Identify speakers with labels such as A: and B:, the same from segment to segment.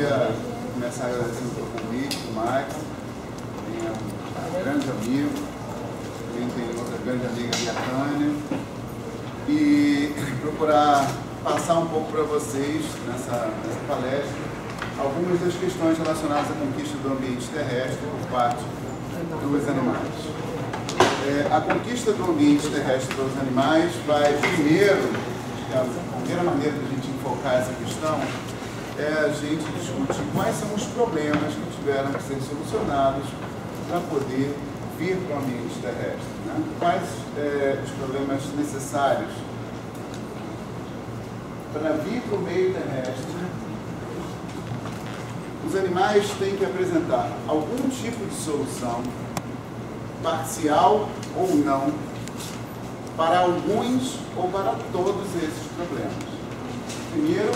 A: queria começar agradecendo pelo convite do Michael, também é um grande amigo, também tem outra grande amiga, a Tânia, e procurar passar um pouco para vocês nessa palestra algumas das questões relacionadas à conquista do ambiente terrestre por parte dos animais. A conquista do ambiente terrestre pelos animais vai primeiro, a primeira maneira de a gente enfocar essa questão é a gente discutir quais são os problemas que tiveram que ser solucionados para poder vir para o ambiente terrestre, né? Quais os problemas necessários para vir para o meio terrestre. Os animais têm que apresentar algum tipo de solução, parcial ou não, para alguns ou para todos esses problemas. Primeiro,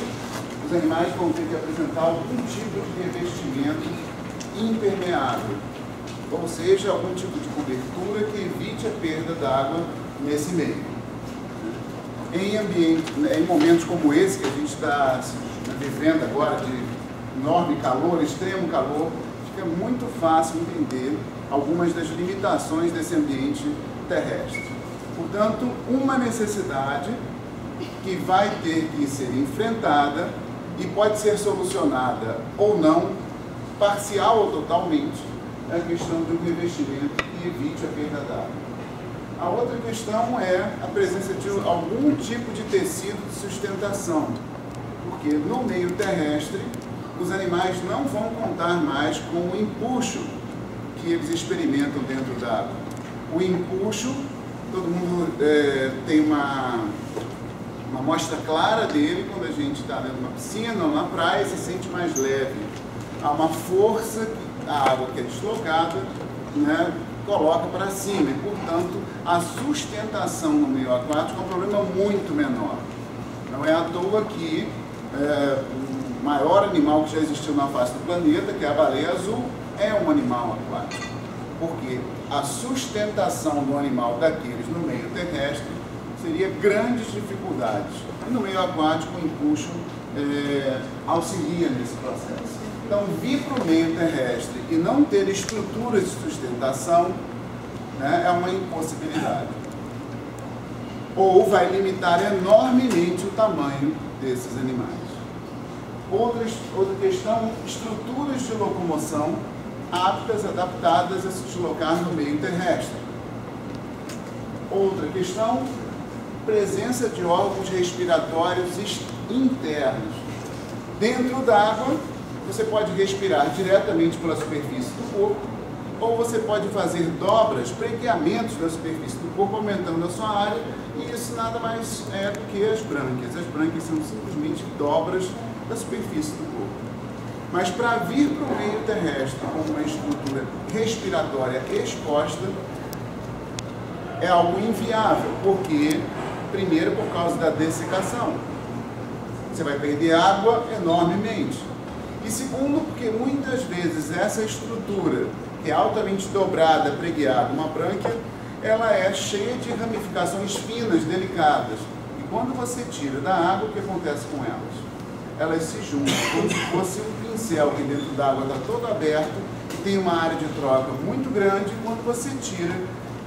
A: os animais vão ter que apresentar algum tipo de revestimento impermeável, ou seja, algum tipo de cobertura que evite a perda d'água nesse meio. Em momentos como esse que a gente está vivendo agora, de enorme calor, extremo calor, fica muito fácil entender algumas das limitações desse ambiente terrestre. Portanto, uma necessidade que vai ter que ser enfrentada e pode ser solucionada ou não, parcial ou totalmente, é a questão do revestimento que evite a perda d'água. A outra questão é a presença de algum tipo de tecido de sustentação, porque no meio terrestre os animais não vão contar mais com o empuxo que eles experimentam dentro d'água. O empuxo, todo mundo tem uma amostra clara dele quando a gente está dentro de uma piscina ou na praia e se sente mais leve. Há uma força que a água que é deslocada, né, coloca para cima e, portanto, a sustentação no meio aquático é um problema muito menor. Não é à toa que o maior animal que já existiu na face do planeta, que é a baleia azul, é um animal aquático, porque a sustentação do animal daqueles no meio terrestre seria grandes dificuldades. E no meio aquático o empuxo auxilia nesse processo. Então, vir para o meio terrestre e não ter estruturas de sustentação, né, é uma impossibilidade. Ou vai limitar enormemente o tamanho desses animais. Outra questão, estruturas de locomoção aptas, adaptadas a se deslocar no meio terrestre. Outra questão, presença de órgãos respiratórios internos. Dentro d'água, você pode respirar diretamente pela superfície do corpo, ou você pode fazer dobras, pregueamentos da superfície do corpo, aumentando a sua área, e isso nada mais é do que as brânquias. As brânquias são simplesmente dobras da superfície do corpo. Mas para vir para o meio terrestre com uma estrutura respiratória exposta, é algo inviável, porque, primeiro, por causa da dessecação. Você vai perder água enormemente. E segundo, porque muitas vezes essa estrutura, que é altamente dobrada, pregueada, uma brânquia, ela é cheia de ramificações finas, delicadas. E quando você tira da água, o que acontece com elas? Elas se juntam como se fosse um pincel que dentro d'água está todo aberto e tem uma área de troca muito grande. Quando você tira,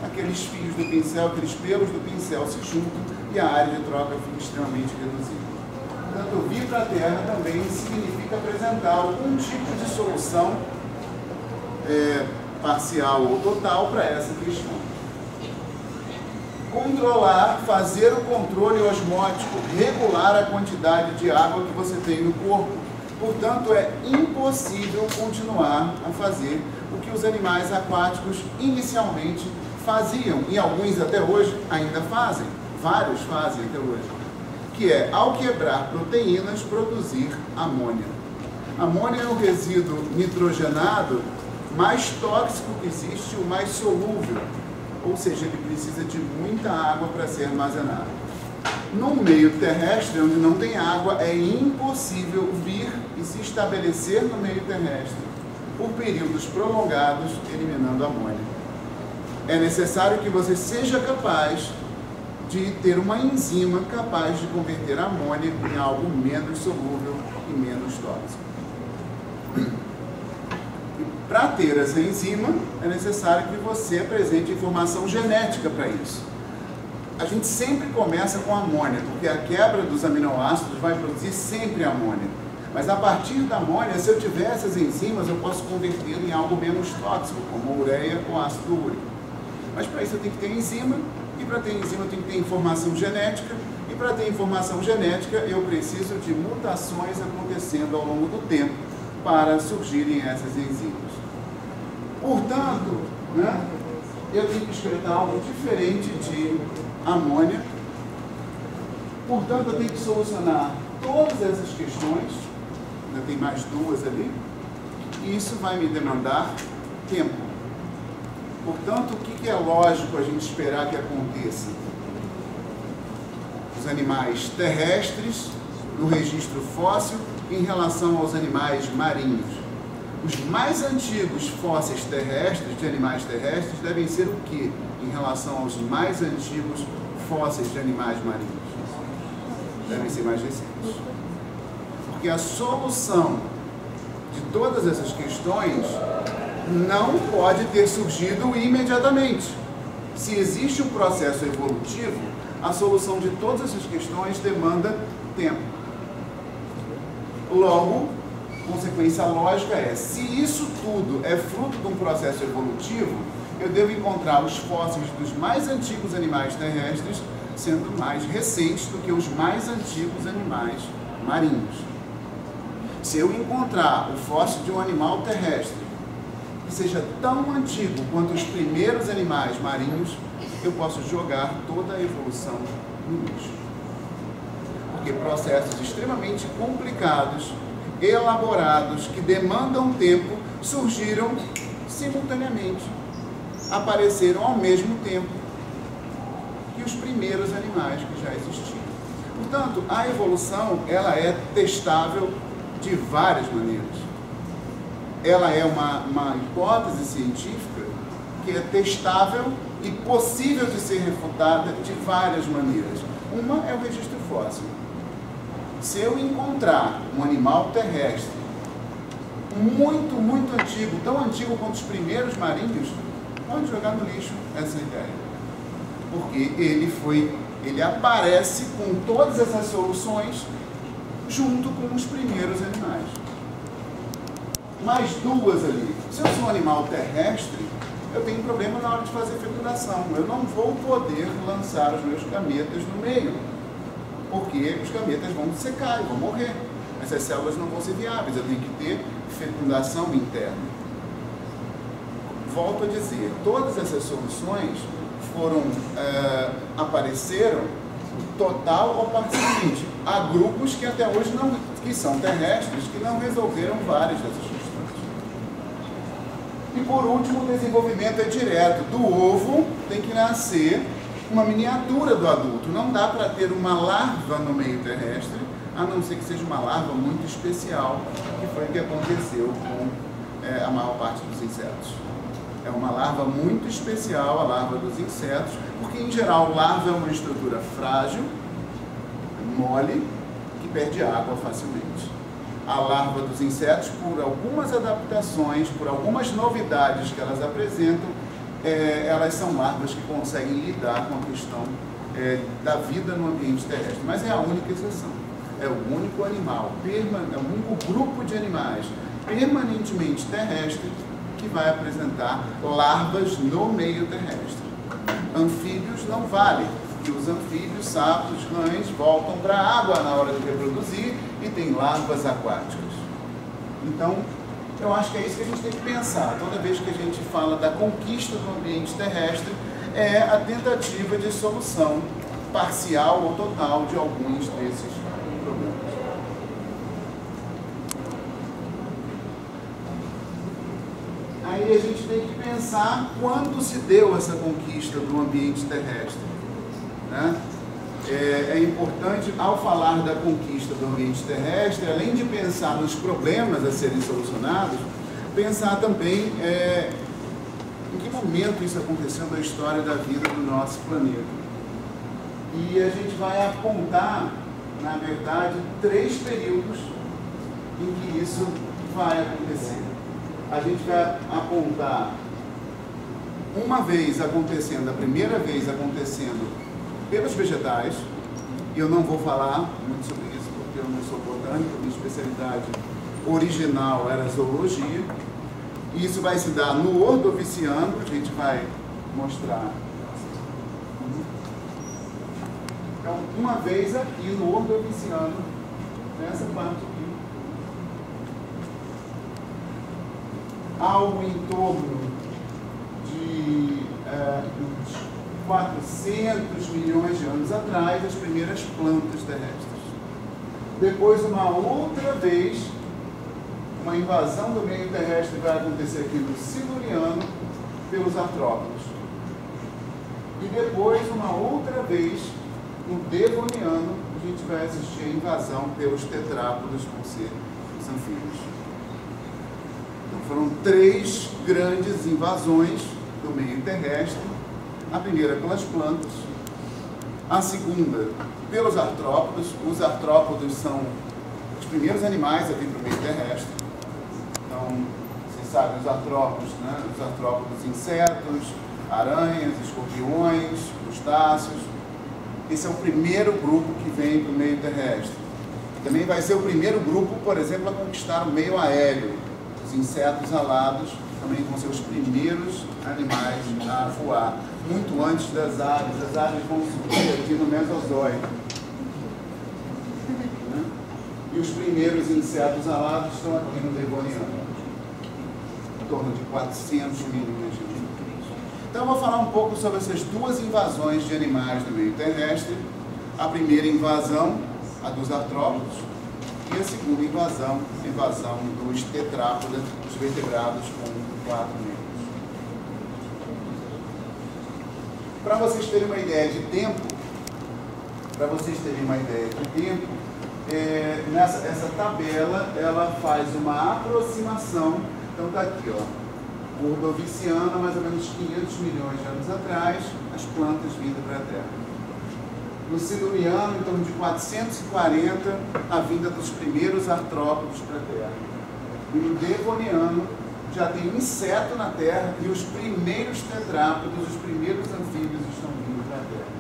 A: aqueles fios do pincel, aqueles pelos do pincel se juntam e a área de troca fica extremamente reduzida. Portanto, vir para a Terra também significa apresentar algum tipo de solução parcial ou total para essa questão. Controlar, fazer o controle osmótico, regular a quantidade de água que você tem no corpo. Portanto, é impossível continuar a fazer o que os animais aquáticos inicialmente faziam, e alguns até hoje ainda fazem, vários fazem até hoje, que é, ao quebrar proteínas, produzir amônia. Amônia é o resíduo nitrogenado mais tóxico que existe, o mais solúvel, ou seja, ele precisa de muita água para ser armazenado. No meio terrestre, onde não tem água, é impossível vir e se estabelecer no meio terrestre por períodos prolongados, eliminando amônia. É necessário que você seja capaz de ter uma enzima capaz de converter a amônia em algo menos solúvel e menos tóxico. para ter essa enzima, é necessário que você apresente informação genética para isso. A gente sempre começa com amônia, porque a quebra dos aminoácidos vai produzir sempre amônia. Mas a partir da amônia, se eu tiver essas enzimas, eu posso converter em algo menos tóxico, como ureia ou ácido úrico. Mas para isso eu tenho que ter enzima, e para ter enzima eu tenho que ter informação genética, e para ter informação genética eu preciso de mutações acontecendo ao longo do tempo para surgirem essas enzimas. Portanto, né, eu tenho que excretar algo diferente de amônia. Portanto, eu tenho que solucionar todas essas questões, ainda tem mais duas ali, e isso vai me demandar tempo. Portanto, o que é lógico a gente esperar que aconteça? Os animais terrestres, no registro fóssil, em relação aos animais marinhos. Os mais antigos fósseis terrestres, de animais terrestres, devem ser o quê em relação aos mais antigos fósseis de animais marinhos? Devem ser mais recentes. Porque a solução de todas essas questões não pode ter surgido imediatamente. Se existe um processo evolutivo, a solução de todas essas questões demanda tempo. Logo, consequência lógica é, se isso tudo é fruto de um processo evolutivo, eu devo encontrar os fósseis dos mais antigos animais terrestres sendo mais recentes do que os mais antigos animais marinhos. Se eu encontrar o fóssil de um animal terrestre que seja tão antigo quanto os primeiros animais marinhos, eu posso jogar toda a evolução no lixo. Porque processos extremamente complicados, elaborados, que demandam tempo, surgiram simultaneamente, apareceram ao mesmo tempo que os primeiros animais que já existiam. Portanto, a evolução, ela é testável de várias maneiras. Ela é uma hipótese científica que é testável e possível de ser refutada de várias maneiras. Uma é o registro fóssil. Se eu encontrar um animal terrestre muito, muito antigo, tão antigo quanto os primeiros marinhos, pode jogar no lixo essa ideia. Porque ele aparece com todas essas soluções junto com os primeiros animais. Mais duas ali. Se eu sou um animal terrestre, eu tenho problema na hora de fazer fecundação. Eu não vou poder lançar os meus gametas no meio, porque os gametas vão secar e vão morrer. Essas células não vão ser viáveis, eu tenho que ter fecundação interna. Volto a dizer, todas essas soluções apareceram total ou parcialmente. Há grupos que até hoje que são terrestres, que não resolveram várias dessas questões. E por último, o desenvolvimento é direto. Do ovo tem que nascer uma miniatura do adulto. Não dá para ter uma larva no meio terrestre, a não ser que seja uma larva muito especial, que foi o que aconteceu com a maior parte dos insetos. É uma larva muito especial, a larva dos insetos, porque em geral larva é uma estrutura frágil, mole, que perde água facilmente. A larva dos insetos, por algumas adaptações, por algumas novidades que elas apresentam, elas são larvas que conseguem lidar com a questão da vida no ambiente terrestre. Mas é a única exceção. É o único animal, é o único grupo de animais permanentemente terrestre que vai apresentar larvas no meio terrestre. Anfíbios não valem, porque os anfíbios, sapos, rãs, voltam para a água na hora de reproduzir e tem larvas aquáticas. Então, eu acho que é isso que a gente tem que pensar. Toda vez que a gente fala da conquista do ambiente terrestre, é a tentativa de solução parcial ou total de alguns desses problemas. Aí a gente tem que pensar quando se deu essa conquista do ambiente terrestre, né? É importante, ao falar da conquista do ambiente terrestre, além de pensar nos problemas a serem solucionados, pensar também em que momento isso aconteceu na história da vida do nosso planeta. E a gente vai apontar, na verdade, 3 períodos em que isso vai acontecer. a gente vai apontar uma vez acontecendo, a primeira vez acontecendo pelos vegetais, e eu não vou falar muito sobre isso porque eu não sou botânico, minha especialidade original era zoologia, e isso vai se dar no Ordoviciano, a gente vai mostrar. Então, uma vez aqui no Ordoviciano, nessa parte aqui, algo em torno de uns 400 milhões de anos atrás, as primeiras plantas terrestres. Depois, uma outra vez, uma invasão do meio terrestre vai acontecer aqui no Siluriano pelos artrópodes. E depois, uma outra vez, no Devoniano, a gente vai assistir a invasão pelos tetrápodes, vão ser os anfíbios. Então, foram 3 grandes invasões do meio terrestre. A primeira pelas plantas, a segunda pelos artrópodes. Os artrópodes são os primeiros animais a vir para o meio terrestre. Então, vocês sabem, os artrópodes, né? Os artrópodes, insetos, aranhas, escorpiões, crustáceos. Esse é o primeiro grupo que vem para o meio terrestre. Também vai ser o primeiro grupo, por exemplo, a conquistar o meio aéreo. Os insetos alados também vão ser os primeiros animais a voar, muito antes das aves. As aves vão subir aqui no Mesozoico. E os primeiros insetos alados estão aqui no Devoniano, em torno de 400 milhões de anos. Então eu vou falar um pouco sobre essas 2 invasões de animais do meio terrestre. A primeira invasão, a dos artrópodes, e a segunda invasão, a invasão dos tetrápodes, dos vertebrados com 4 membros. Para vocês terem uma ideia de tempo, essa tabela, ela faz uma aproximação. Então está aqui, ó, o Ordoviciano, mais ou menos 500 milhões de anos atrás, as plantas vindo para a Terra. No Siluriano, em torno de 440, a vinda dos primeiros artrópodes para a Terra. E no Devoniano, já tem inseto na Terra e os primeiros tetrápodes, os primeiros anfíbios estão vindo para a Terra.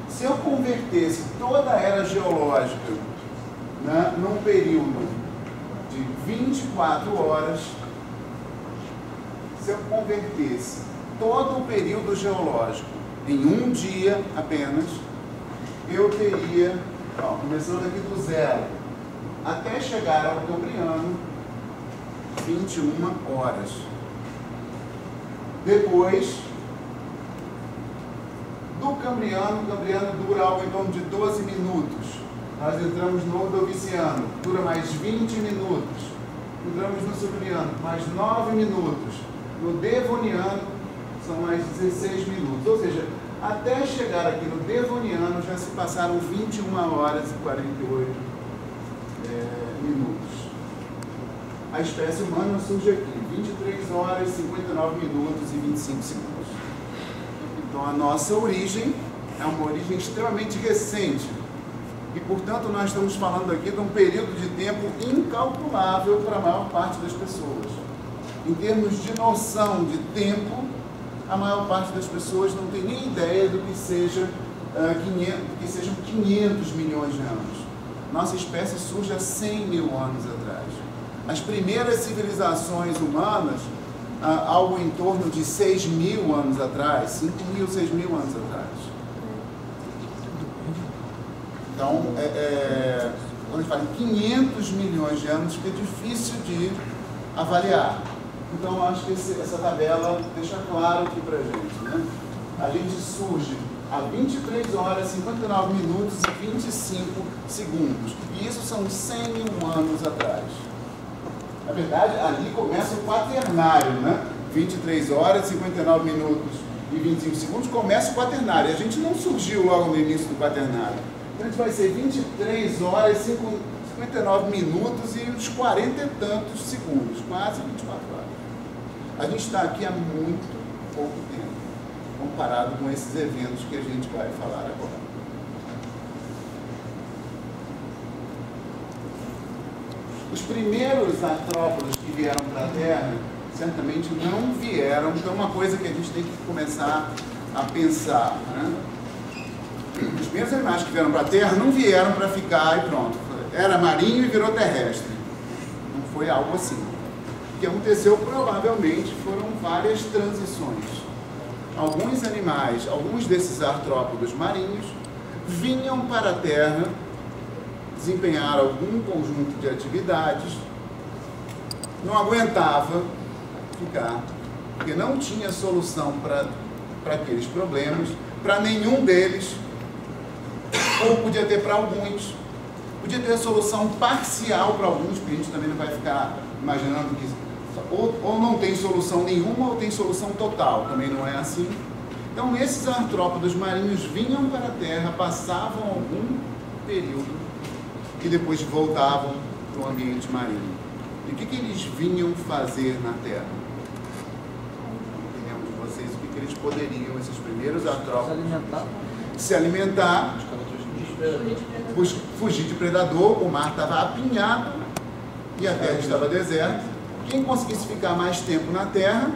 A: Se eu convertesse toda a era geológica, né, num período de 24 horas, se eu convertesse todo o período geológico em um dia apenas, eu teria, ó, começando aqui do zero, até chegar ao Cambriano, 21 horas. Depois do Cambriano, o Cambriano dura algo em torno de 12 minutos. Nós entramos no Ordoviciano, dura mais 20 minutos. Entramos no Siluriano, mais 9 minutos. No Devoniano, são mais 16 minutos. Ou seja, até chegar aqui no Devoniano, já se passaram 21 horas e 48 minutos. A espécie humana surge aqui, 23 horas, 59 minutos e 25 segundos. Então, a nossa origem é uma origem extremamente recente. E, portanto, nós estamos falando aqui de um período de tempo incalculável para a maior parte das pessoas. Em termos de noção de tempo, a maior parte das pessoas não tem nem ideia do que sejam 500 milhões de anos. Nossa espécie surge há 100 mil anos atrás. As primeiras civilizações humanas, algo em torno de 6 mil anos atrás, 5 mil, 6 mil anos atrás. Então, quando a gente fala em 500 milhões de anos, fica difícil de avaliar. Então, eu acho que essa tabela deixa claro aqui pra gente, né? A gente surge a 23 horas, 59 minutos e 25 segundos. E isso são 100 mil anos atrás. Na verdade, ali começa o quaternário, né? 23 horas, 59 minutos e 25 segundos começa o quaternário. A gente não surgiu logo no início do quaternário. Então, a gente vai ser 23 horas, 59 minutos e uns 40 e tantos segundos, quase 24 horas. A gente está aqui há muito pouco tempo, comparado com esses eventos que a gente vai falar agora. Os primeiros artrópodes que vieram para a Terra certamente não vieram, então é uma coisa que a gente tem que começar a pensar, né? Os primeiros animais que vieram para a Terra não vieram para ficar e pronto, era marinho e virou terrestre, não foi algo assim. O que aconteceu provavelmente foram várias transições. Alguns animais, alguns desses artrópodos marinhos vinham para a Terra, desempenhar algum conjunto de atividades, não aguentava ficar, porque não tinha solução para aqueles problemas, para nenhum deles, ou podia ter para alguns, podia ter a solução parcial para alguns, porque a gente também não vai ficar imaginando que ou não tem solução nenhuma ou tem solução total, também não é assim. Então esses artrópodos marinhos vinham para a Terra, passavam algum período e depois voltavam para o ambiente marinho. E o que eles vinham fazer na Terra? Entendemos de vocês o que eles poderiam, esses primeiros artrópodos, se alimentar, fugir de predador. O mar estava apinhado e a Terra estava deserta. Quem conseguisse ficar mais tempo na Terra,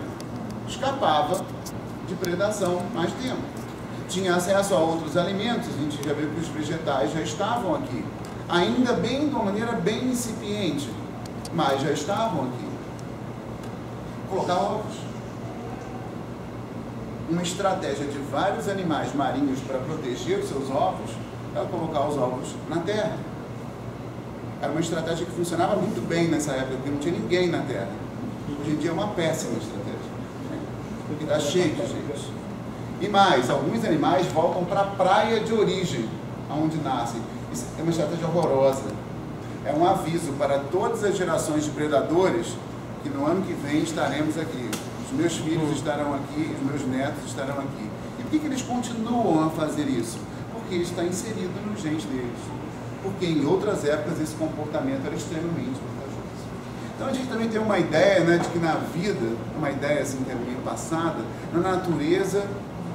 A: escapava de predação mais tempo. Tinha acesso a outros alimentos, a gente já viu que os vegetais já estavam aqui. Ainda bem, de uma maneira bem incipiente, mas já estavam aqui. Colocar ovos. Uma estratégia de vários animais marinhos para proteger os seus ovos era colocar os ovos na terra. Era uma estratégia que funcionava muito bem nessa época, porque não tinha ninguém na Terra. Hoje em dia é uma péssima estratégia, porque está cheio de gente. E mais, alguns animais voltam para a praia de origem, onde nascem. Isso é uma estratégia horrorosa. É um aviso para todas as gerações de predadores que no ano que vem estaremos aqui. Os meus filhos estarão aqui, os meus netos estarão aqui. E por que eles continuam a fazer isso? Porque está inserido no genes deles. Porque em outras épocas esse comportamento era extremamente vantajoso. Então a gente também tem uma ideia, né, de que na vida, uma ideia assim que é meio passada, na natureza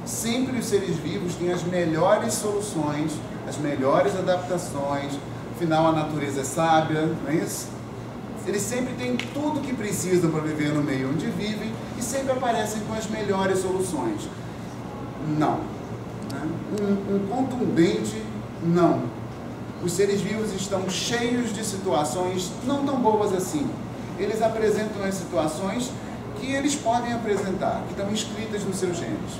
A: sempre os seres vivos têm as melhores soluções, as melhores adaptações, afinal a natureza é sábia, não é isso? Eles sempre têm tudo o que precisam para viver no meio onde vivem e sempre aparecem com as melhores soluções. Não. Né? Um contundente não. Os seres vivos estão cheios de situações não tão boas assim. Eles apresentam as situações que eles podem apresentar, que estão escritas nos seus genes.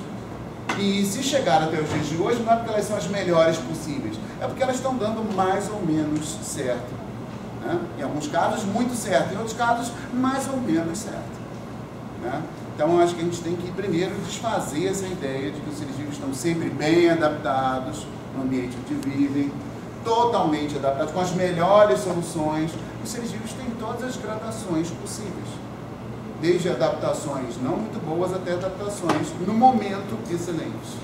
A: E se chegar até os dias de hoje, não é porque elas são as melhores possíveis, é porque elas estão dando mais ou menos certo. Né? Em alguns casos, muito certo, em outros casos, mais ou menos certo. Né? Então, acho que a gente tem que primeiro desfazer essa ideia de que os seres vivos estão sempre bem adaptados no ambiente onde vivem, totalmente adaptados, com as melhores soluções. Os seres vivos têm todas as gradações possíveis, desde adaptações não muito boas até adaptações, no momento, excelentes.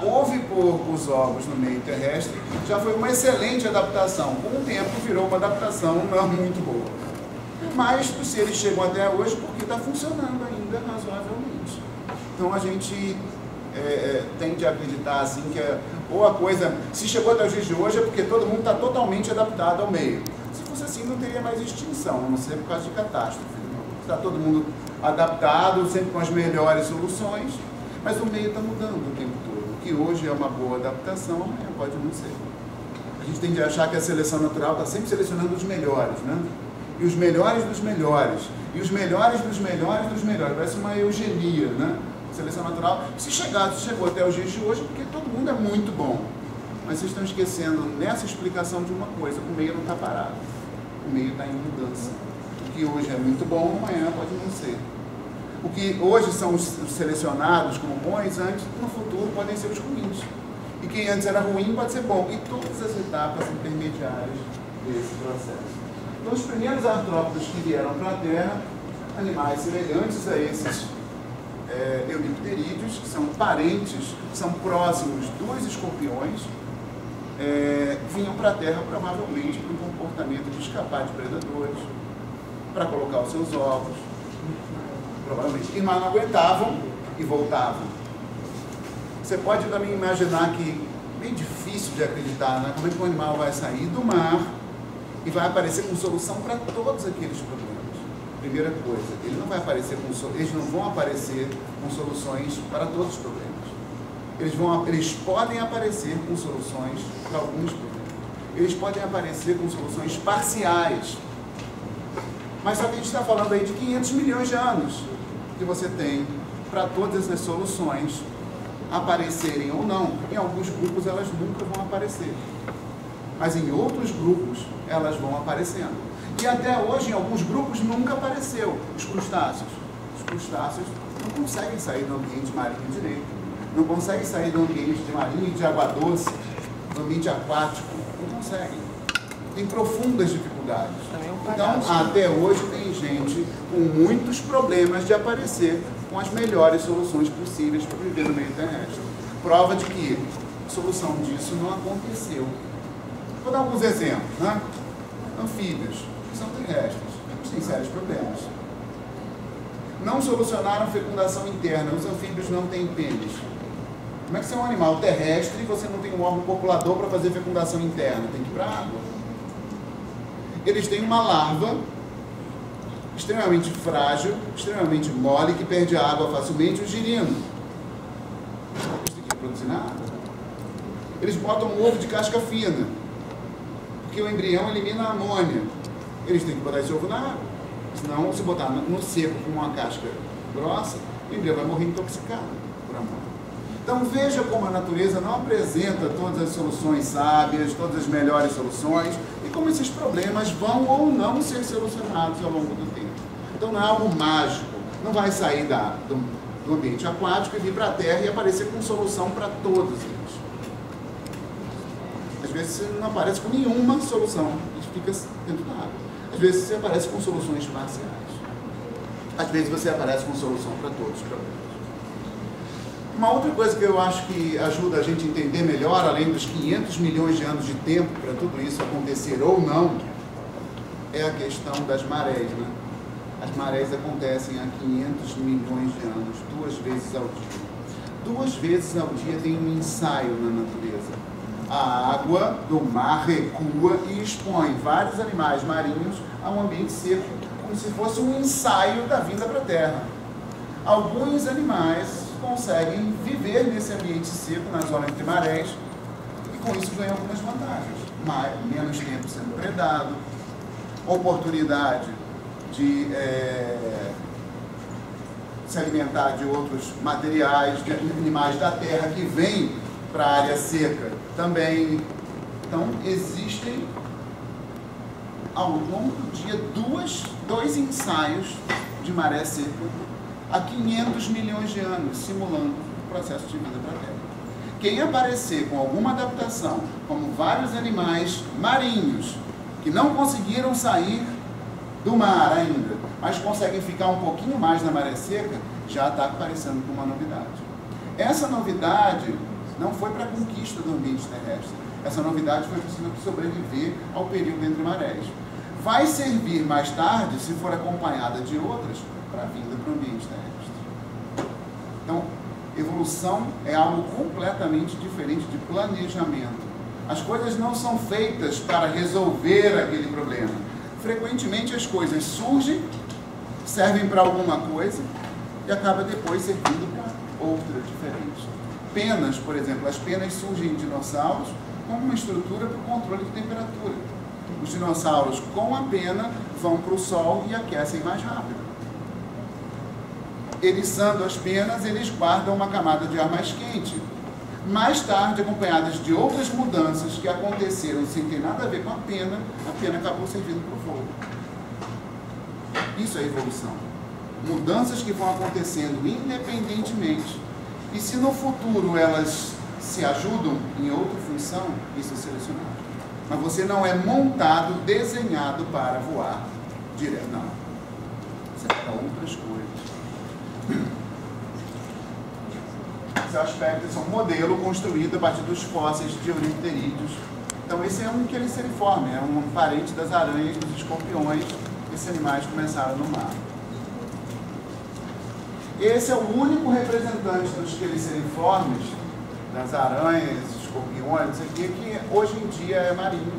A: Houve poucos ovos no meio terrestre, já foi uma excelente adaptação. Com o tempo virou uma adaptação não muito boa. Mas os seres chegam até hoje porque está funcionando ainda razoavelmente. Então a gente tende a acreditar assim que ou a coisa, se chegou até os dias de hoje é porque todo mundo está totalmente adaptado ao meio. Se fosse assim não teria mais extinção, a não ser por causa de catástrofe. Está todo mundo adaptado, sempre com as melhores soluções, mas o meio está mudando o tempo todo. O que hoje é uma boa adaptação, amanhã pode não ser. A gente tem de achar que a seleção natural está sempre selecionando os melhores, né? E os melhores dos melhores, e os melhores dos melhores dos melhores. Parece uma eugenia, né? Seleção natural. Se chegou até os dias de hoje, porque todo mundo é muito bom. Mas vocês estão esquecendo nessa explicação de uma coisa: o meio não está parado. O meio está em mudança. O que hoje é muito bom, amanhã pode não ser. O que hoje são os selecionados como bons, antes, no futuro, podem ser os ruins. E quem antes era ruim pode ser bom. E todas as etapas intermediárias desse processo. Então, os primeiros artrópodos que vieram para a Terra, animais semelhantes a esses eulipterídeos, que são parentes, que são próximos dos escorpiões, vinham para a Terra provavelmente por um comportamento de escapar de predadores, para colocar os seus ovos, provavelmente, e não aguentavam e voltavam. Você pode também imaginar que, bem difícil de acreditar, né? Como é que um animal vai sair do mar e vai aparecer com solução para todos aqueles problemas. primeira coisa, eles não vão aparecer com soluções para todos os problemas. Eles podem aparecer com soluções para alguns problemas. Eles podem aparecer com soluções parciais. Mas só que a gente está falando aí de 500 milhões de anos que você tem para todas essas soluções aparecerem ou não. Em alguns grupos elas nunca vão aparecer, mas em outros grupos elas vão aparecendo. E até hoje em alguns grupos nunca apareceu. Os crustáceos não conseguem sair do ambiente marinho direito, não conseguem sair do ambiente de marinho e de água doce, do ambiente aquático, não conseguem. Tem profundas dificuldades. Então, até hoje tem gente com muitos problemas de aparecer com as melhores soluções possíveis para viver no meio terrestre. Prova de que a solução disso não aconteceu. Vou dar alguns exemplos, né? Anfíbios, que são terrestres, eles têm sérios problemas. Não solucionaram fecundação interna, os anfíbios não têm pênis. Como é que você é um animal terrestre e você não tem um órgão copulador para fazer fecundação interna? Tem que ir para a água. Eles têm uma larva extremamente frágil, extremamente mole, que perde água facilmente, o girino. Eles têm que produzir na água. Eles botam um ovo de casca fina, porque o embrião elimina a amônia. Eles têm que botar esse ovo na água. Senão, se botar no seco com uma casca grossa, o embrião vai morrer intoxicado por amônia. Então veja como a natureza não apresenta todas as soluções sábias, todas as melhores soluções, e como esses problemas vão ou não ser solucionados ao longo do tempo. Então não é algo mágico, não vai sair do ambiente aquático e vir para a terra e aparecer com solução para todos eles. Às vezes você não aparece com nenhuma solução e fica dentro da água. Às vezes você aparece com soluções parciais. Às vezes você aparece com solução para todos os problemas. Uma outra coisa que eu acho que ajuda a gente a entender melhor, além dos 500 milhões de anos de tempo para tudo isso acontecer ou não, é a questão das marés, né? As marés acontecem há 500 milhões de anos, 2 vezes ao dia. 2 vezes ao dia tem um ensaio na natureza. A água do mar recua e expõe vários animais marinhos a um ambiente seco, como se fosse um ensaio da vinda para a terra. Alguns animais conseguem viver nesse ambiente seco, na zona entre marés, e com isso ganham algumas vantagens. Menos tempo sendo predado, oportunidade de se alimentar de outros materiais, de animais da terra que vêm para a área seca também. Então, existem ao longo do dia dois ensaios de maré seca há 500 milhões de anos, simulando o processo de vida para a Terra. Quem aparecer com alguma adaptação, como vários animais marinhos, que não conseguiram sair do mar ainda, mas conseguem ficar um pouquinho mais na maré seca, já está aparecendo com uma novidade. Essa novidade não foi para a conquista do ambiente terrestre. Essa novidade foi possível sobreviver ao período entre marés. Vai servir mais tarde, se for acompanhada de outras, para a vinda para o ambiente terrestre. Então, evolução é algo completamente diferente de planejamento. As coisas não são feitas para resolver aquele problema. Frequentemente as coisas surgem, servem para alguma coisa e acaba depois servindo para outra diferente. Penas, por exemplo, as penas surgem em dinossauros como uma estrutura para o controle de temperatura. Os dinossauros com a pena vão para o sol e aquecem mais rápido. Eriçando as penas, eles guardam uma camada de ar mais quente. Mais tarde, acompanhadas de outras mudanças que aconteceram sem ter nada a ver com a pena acabou servindo para o fogo. Isso é evolução. Mudanças que vão acontecendo independentemente. E se no futuro elas se ajudam em outra função, isso é selecionado. Mas você não é montado, desenhado para voar direto. Não. Isso é para outras coisas. Esse aspecto é um modelo construído a partir dos fósseis de eurinterídeos. Então esse é um queliceriforme, é um parente das aranhas, dos escorpiões. Esses animais começaram no mar. Esse é o único representante dos queliceriformes, das aranhas, escorpiões, não sei o que hoje em dia é marinho.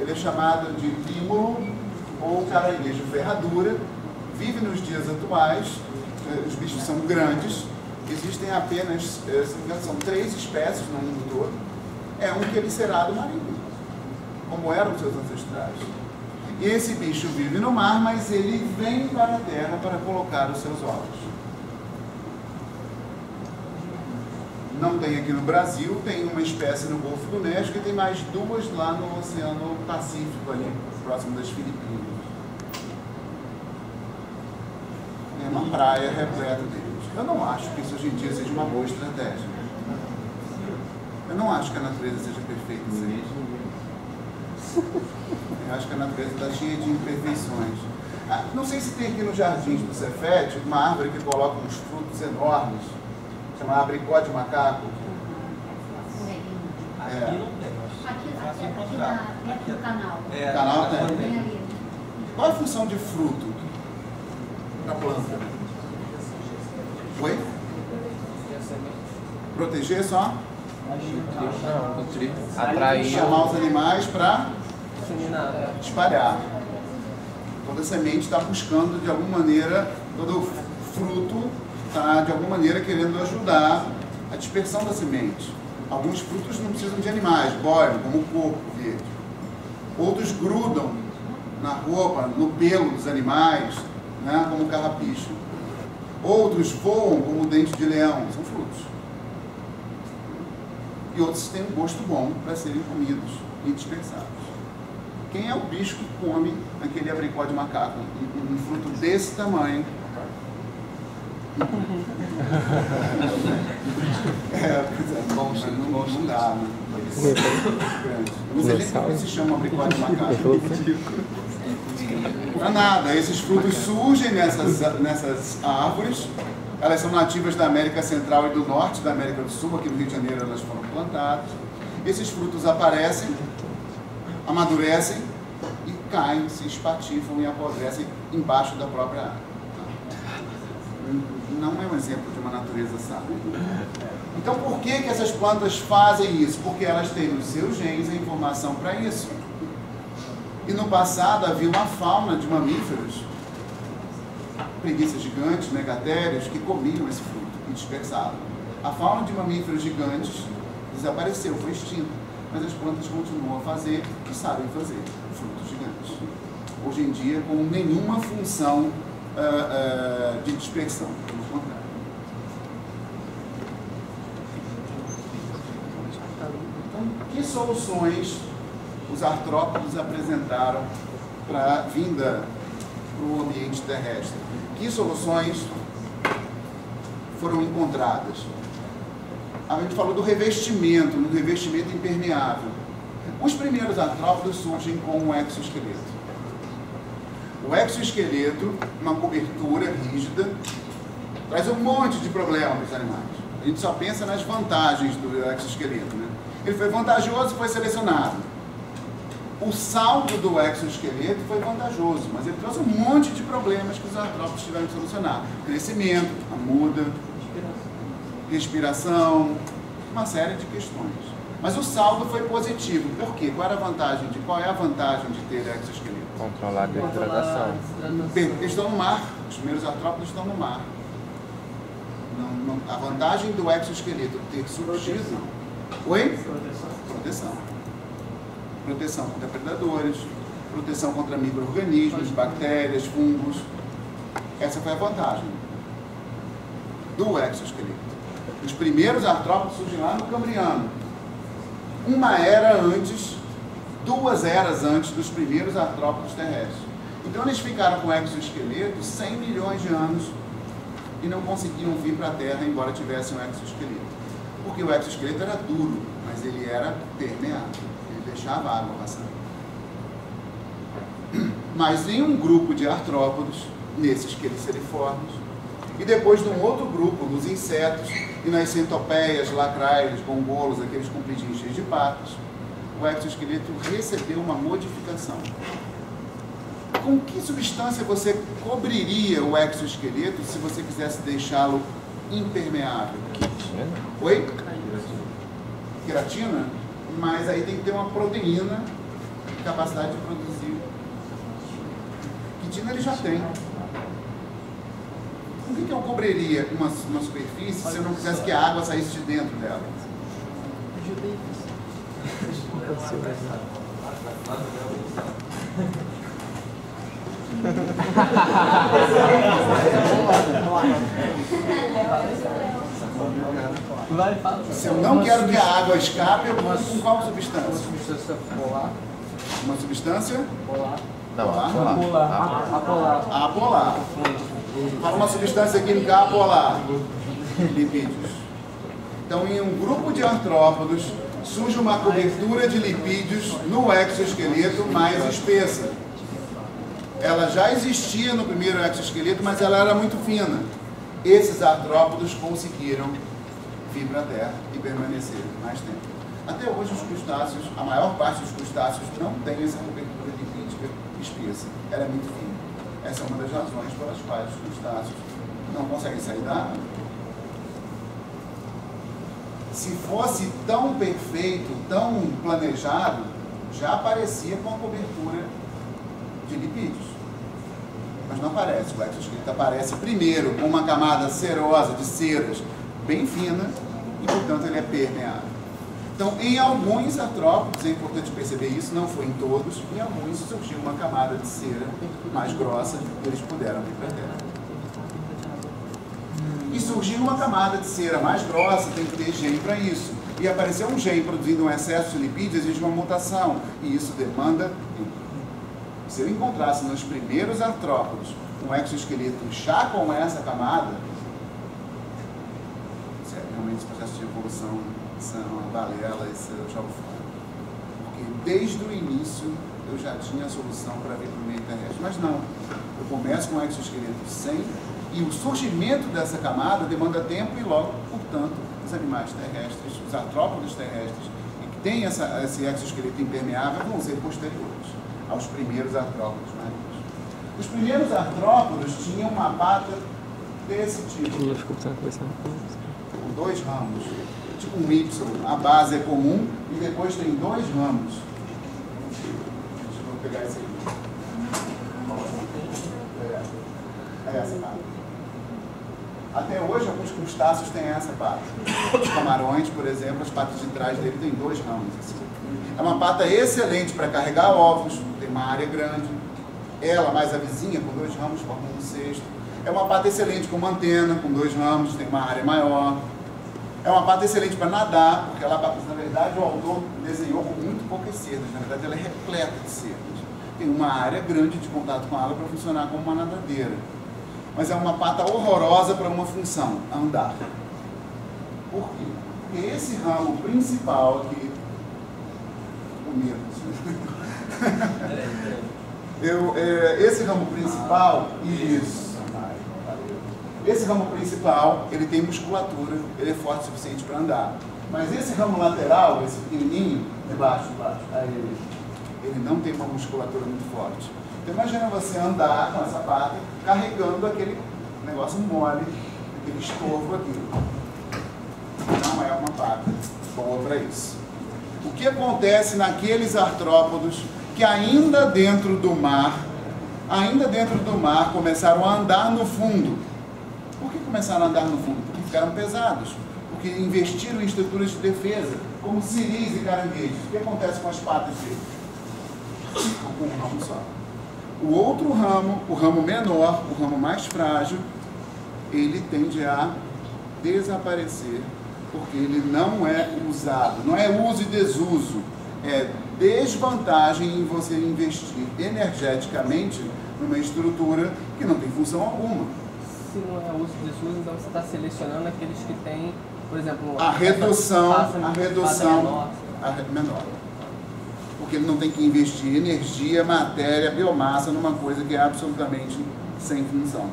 A: Ele é chamado de límulo ou caranguejo ferradura, vive nos dias atuais, os bichos são grandes, existem apenas, se não me engano, são 3 espécies no mundo todo. É um quelicerado marinho, como eram seus ancestrais. E esse bicho vive no mar, mas ele vem para a terra para colocar os seus ovos. Não tem aqui no Brasil, tem uma espécie no Golfo do México e tem mais 2 lá no Oceano Pacífico, ali, próximo das Filipinas. É uma praia repleta deles. Eu não acho que isso hoje em dia seja uma boa estratégia. Eu não acho que a natureza seja perfeita. Eu acho que a natureza está cheia de imperfeições. Não sei se tem aqui nos jardins do Cefete uma árvore que coloca uns frutos enormes, chama abricó de macaco.
B: Aqui não tem.
C: Aqui no canal.
A: O canal tem.
C: Bem ali.
A: Qual é a função de fruto na planta? Oi? Proteger só?
D: Atrair.
A: Chamar os animais para espalhar. Toda semente está buscando de alguma maneira, todo fruto está de alguma maneira querendo ajudar a dispersão da semente. Alguns frutos não precisam de animais, boiam, como o coco verde. Outros grudam na roupa, no pelo dos animais, né, como o carrapicho. Outros voam como o dente de leão, são frutos. E outros têm um gosto bom para serem comidos e dispersados. Quem é o bicho que come aquele abricó de macaco? Um fruto desse tamanho. Não dá, né? Não sei nem como se chama abricó de macaco. Para nada, esses frutos surgem nessas árvores. Elas são nativas da América Central e do Norte da América do Sul. Aqui no Rio de Janeiro elas foram plantadas. Esses frutos aparecem, amadurecem e caem, se espatifam e apodrecem embaixo da própria árvore. Não é um exemplo de uma natureza sábia. Então por que essas plantas fazem isso? Porque elas têm nos seus genes a informação para isso. E no passado havia uma fauna de mamíferos, preguiças gigantes, megatérios, que comiam esse fruto e dispersavam. A fauna de mamíferos gigantes desapareceu, foi extinta, mas as plantas continuam a fazer e sabem fazer frutos gigantes. Hoje em dia, com nenhuma função de dispersão, pelo contrário. Então, que soluções os artrópodes apresentaram para a vinda para o ambiente terrestre? Que soluções foram encontradas? A gente falou do revestimento, no revestimento impermeável. Os primeiros artrópodes surgem com um exoesqueleto. O exoesqueleto, uma cobertura rígida, traz um monte de problemas para os animais. A gente só pensa nas vantagens do exoesqueleto, né? Ele foi vantajoso e foi selecionado. O saldo do exoesqueleto foi vantajoso, mas ele trouxe um monte de problemas que os artrópodes tiveram que solucionar. Crescimento, a muda, respiração, uma série de questões. Mas o saldo foi positivo. Por quê? Qual é a vantagem de ter exoesqueleto?
D: Controlar a degradação.
A: Eles estão no mar, os primeiros artrópodes estão no mar. A vantagem do exoesqueleto ter surgido... Oi? Proteção. Proteção contra predadores, proteção contra micro-organismos, bactérias, fungos. Essa foi a vantagem do exoesqueleto. Os primeiros artrópodes surgem lá no Cambriano. Uma era antes, 2 eras antes dos primeiros artrópodes terrestres. Então eles ficaram com o exoesqueleto 100 milhões de anos e não conseguiam vir para a Terra, embora tivessem um exoesqueleto. Porque o exoesqueleto era duro, mas ele era permeável. Deixava a água passar. Mas em um grupo de artrópodes, nesses queliceriformes, e depois de um outro grupo, nos insetos e nas centopeias, lacráides, gongolos, aqueles compridinhos cheios de patas, o exoesqueleto recebeu uma modificação. Com que substância você cobriria o exoesqueleto se você quisesse deixá-lo impermeável?
D: Queratina?
A: Oi? Queratina? Mas aí tem que ter uma proteína e capacidade de produzir. Quitina ele já tem. Com o que eu cobriria uma superfície se eu não quisesse que a água saísse de dentro dela? Se eu não quero que a água escape, eu cubro com qual substância?
C: Uma substância polar.
A: Uma substância?
C: Polar.
D: Não,
C: Apolar.
A: Apolar. Fala uma substância química apolar. Lipídios. Então, em um grupo de artrópodos, surge uma cobertura de lipídios no exoesqueleto mais espessa. Ela já existia no primeiro exoesqueleto, mas ela era muito fina. Esses artrópodos conseguiram vir para a Terra e permanecer mais tempo. Até hoje, os crustáceos, a maior parte dos crustáceos não tem essa cobertura lipídica espessa. Ela é muito fina. Essa é uma das razões pelas quais os crustáceos não conseguem sair da água. Se fosse tão perfeito, tão planejado, já aparecia com a cobertura de lipídios. Mas não aparece. O exoesqueleto aparece primeiro com uma camada cerosa de ceras bem fina e, portanto, ele é permeável. Então, em alguns artrópodos, é importante perceber isso, não foi em todos, em alguns surgiu uma camada de cera mais grossa e eles puderam vir para a Terra. E surgiu uma camada de cera mais grossa, tem que ter gene para isso. E apareceu um gene produzindo um excesso de lipídios, existe uma mutação, e isso demanda tempo. Se eu encontrasse nos primeiros artrópodos um exoesqueleto já com essa camada, realmente esse processo de evolução são uma balela, isso eu já ouvi falar. Porque desde o início eu já tinha a solução para vir para o meio terrestre. Mas não, eu começo com um exoesqueleto sem, e o surgimento dessa camada demanda tempo e logo, portanto, os animais terrestres, os artrópodos terrestres, que têm esse exoesqueleto impermeável, vão ser posteriores aos primeiros artrópodos marinhos. Os primeiros artrópodos tinham uma pata desse tipo, com dois ramos, tipo um Y, a base é comum e depois tem dois ramos. Deixa eu pegar esse aqui. É essa pata. Até hoje, alguns crustáceos têm essa pata. Os camarões, por exemplo, as patas de trás dele têm dois ramos. Assim. É uma pata excelente para carregar ovos, tem uma área grande. Ela, mais a vizinha, com dois ramos, formam um cesto. É uma pata excelente com uma antena, com dois ramos, tem uma área maior. É uma pata excelente para nadar, porque ela, na verdade, o autor desenhou com muito poucas cerdas. Na verdade, ela é repleta de cerdas. Tem uma área grande de contato com a água para funcionar como uma nadadeira. Mas é uma pata horrorosa para uma função, andar. Por quê? Porque esse ramo principal aqui... esse ramo principal, esse ramo principal, ele tem musculatura, ele é forte o suficiente para andar. Mas esse ramo lateral, esse pequenininho, debaixo, ele não tem uma musculatura muito forte. Então imagina você andar com essa pata, carregando aquele negócio mole, aquele estorvo aqui. Não é uma pata boa para isso. O que acontece naqueles artrópodos que ainda dentro do mar, começaram a andar no fundo? Por que começaram a andar no fundo? Porque ficaram pesados, porque investiram em estruturas de defesa, como ciris e caranguejos. O que acontece com as patas deles? Ficam com um ramo só. O outro ramo, o ramo menor, o ramo mais frágil, ele tende a desaparecer, porque ele não é usado, não é uso e desuso, é desvantagem em você investir energeticamente numa estrutura que não tem função alguma.
C: Se não é uso e desuso, então você está selecionando aqueles que têm, por exemplo,
A: a redução menor. Porque ele não tem que investir energia, matéria, biomassa numa coisa que é absolutamente sem função.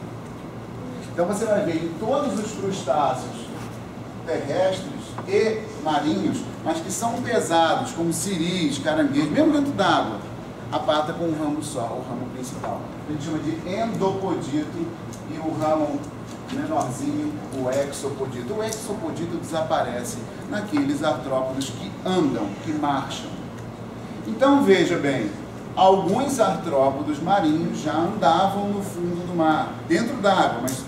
A: Então você vai ver em todos os crustáceos terrestres e marinhos, mas que são pesados, como ciris, caranguejos, mesmo dentro d'água, a pata com um ramo só, o ramo principal. A gente chama de endopodito, e o ramo menorzinho, o exopodito. O exopodito desaparece naqueles artrópodos que andam, que marcham. Então veja bem, alguns artrópodos marinhos já andavam no fundo do mar, dentro d'água, mas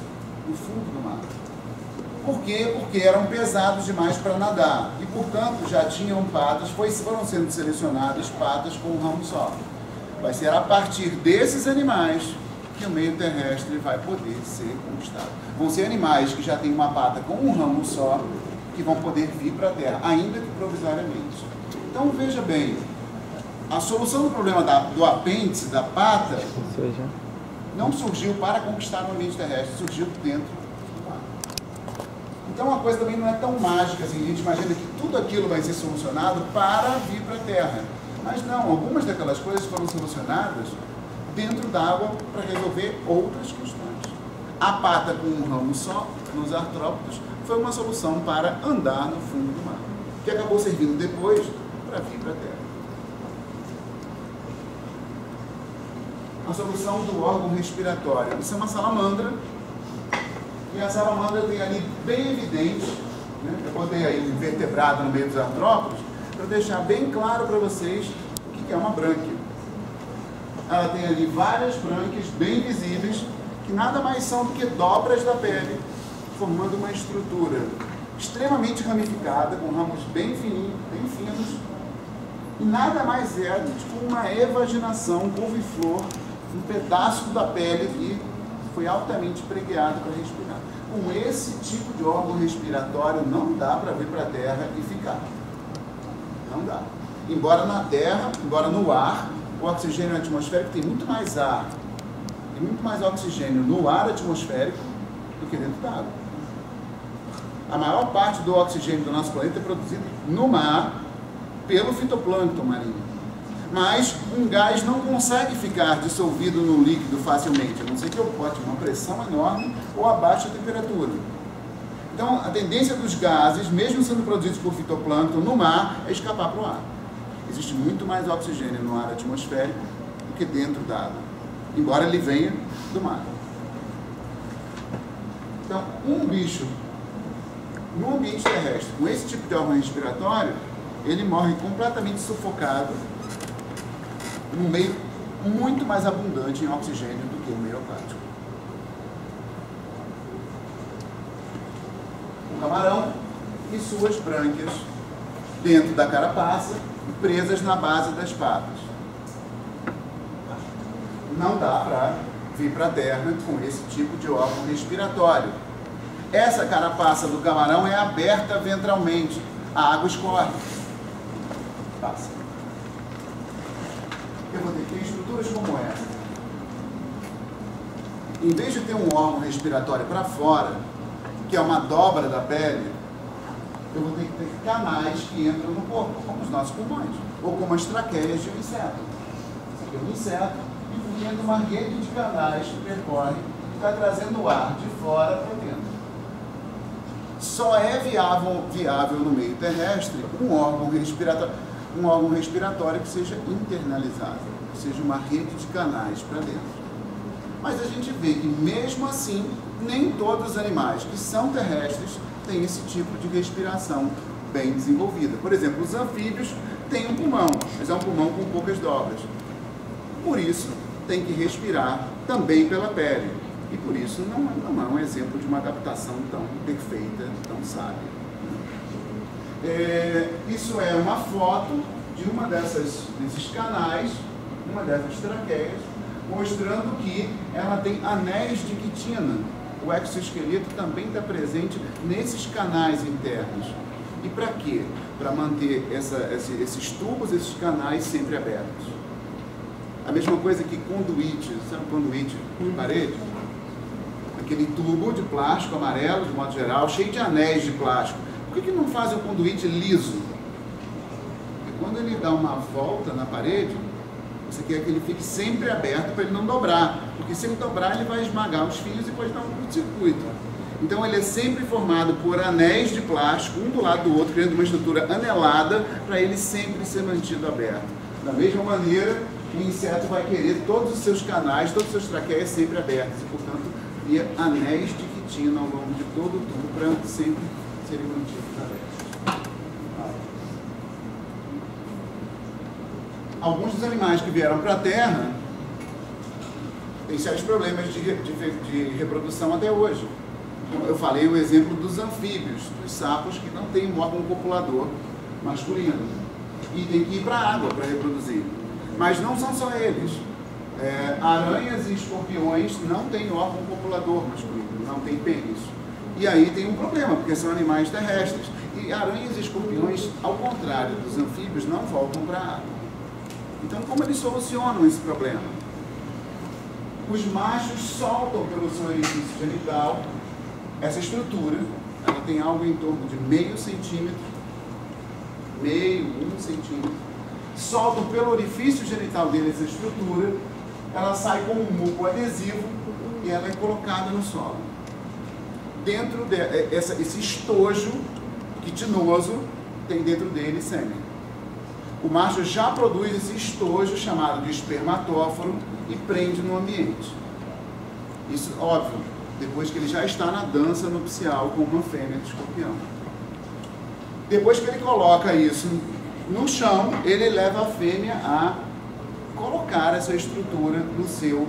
A: no fundo do mar. Por quê? Porque eram pesados demais para nadar e, portanto, já tinham patas, foram sendo selecionadas patas com um ramo só. Vai ser a partir desses animais que o meio terrestre vai poder ser conquistado. Vão ser animais que já têm uma pata com um ramo só, que vão poder vir para a Terra, ainda que provisoriamente. Então, veja bem, a solução do problema do apêndice, da pata, não surgiu para conquistar o ambiente terrestre, surgiu dentro do mar. Então, a coisa também não é tão mágica assim. A gente imagina que tudo aquilo vai ser solucionado para vir para a Terra. Mas não, algumas daquelas coisas foram solucionadas dentro d'água para resolver outras questões. A pata com um ramo só, nos artrópodes, foi uma solução para andar no fundo do mar, que acabou servindo depois para vir para a Terra. A solução do órgão respiratório. Isso é uma salamandra, e a salamandra tem ali bem evidente, né? Eu botei aí um vertebrado no meio dos artrópodes, para deixar bem claro para vocês o que é uma brânquia. Ela tem ali várias brânquias bem visíveis, que nada mais são do que dobras da pele, formando uma estrutura extremamente ramificada, com ramos bem fininhos, bem finos, e nada mais é do que uma evaginação, um couve-flor, um pedaço da pele que foi altamente pregueado para respirar. Com esse tipo de órgão respiratório não dá para vir para a Terra e ficar. Não dá. Embora na Terra, embora no ar, o oxigênio atmosférico tem muito mais ar, tem muito mais oxigênio no ar atmosférico do que dentro da água. A maior parte do oxigênio do nosso planeta é produzido no mar pelo fitoplâncton marinho. Mas um gás não consegue ficar dissolvido no líquido facilmente, a não ser que eu bote uma pressão enorme ou abaixe a temperatura. Então, a tendência dos gases, mesmo sendo produzidos por fitoplâncton no mar, é escapar para o ar. Existe muito mais oxigênio no ar atmosférico do que dentro da água, embora ele venha do mar. Então, um bicho no ambiente terrestre com esse tipo de órgão respiratório, ele morre completamente sufocado num meio muito mais abundante em oxigênio do que o meio aquático. O camarão e suas brânquias dentro da carapaça, presas na base das patas. Não dá para vir para a Terra com esse tipo de órgão respiratório. Essa carapaça do camarão é aberta ventralmente, a água escorre. Passa. Eu vou ter estruturas como essa. Em vez de ter um órgão respiratório para fora, que é uma dobra da pele, eu vou ter que ter canais que entram no corpo, como os nossos pulmões, ou como as traqueias de um inseto. Isso aqui é um inseto, e tendo uma rede de canais que percorre, que está trazendo o ar de fora para dentro. Só é viável no meio terrestre um órgão respiratório que seja internalizado, que seja uma rede de canais para dentro. Mas a gente vê que, mesmo assim, nem todos os animais que são terrestres têm esse tipo de respiração bem desenvolvida. Por exemplo, os anfíbios têm um pulmão, mas é um pulmão com poucas dobras. Por isso, tem que respirar também pela pele. E por isso não é um exemplo de uma adaptação tão perfeita, tão sábia. Isso é uma foto de uma desses canais, uma dessas traqueias, mostrando que ela tem anéis de quitina. O exoesqueleto também está presente nesses canais internos. E para quê? Para manter esses tubos, esses canais sempre abertos. A mesma coisa que conduíte, sabe conduíte de parede? Aquele tubo de plástico amarelo, de modo geral, cheio de anéis de plástico. Por que não faz o conduíte liso? Porque quando ele dá uma volta na parede, você quer que ele fique sempre aberto para ele não dobrar. Porque se ele dobrar, ele vai esmagar os fios e pode dar um curto-circuito. Então ele é sempre formado por anéis de plástico, um do lado do outro, criando uma estrutura anelada para ele sempre ser mantido aberto. Da mesma maneira, o inseto vai querer todos os seus canais, todas as suas traqueias sempre abertas. E, portanto, cria anéis de quitina ao longo de todo o tubo para sempre serem mantidos abertos. Alguns dos animais que vieram para a Terra têm sérios problemas de reprodução até hoje. Eu falei o exemplo dos anfíbios, dos sapos que não têm um órgão copulador masculino e tem que ir para a água para reproduzir. Mas não são só eles. Aranhas e escorpiões não têm órgão copulador masculino, não têm pênis. E aí tem um problema, porque são animais terrestres. E aranhas e escorpiões, ao contrário dos anfíbios, não voltam para a água. Então, como eles solucionam esse problema? Os machos soltam pelo seu orifício genital essa estrutura. Ela tem algo em torno de meio centímetro, um centímetro. Soltam pelo orifício genital dele essa estrutura. Ela sai com um muco adesivo e ela é colocada no solo. Dentro esse estojo quitinoso, tem dentro dele sêmen. O macho já produz esse estojo chamado de espermatóforo e prende no ambiente. Isso, óbvio, depois que ele já está na dança nupcial com uma fêmea de escorpião. Depois que ele coloca isso no chão, ele leva a fêmea a colocar essa estrutura no seu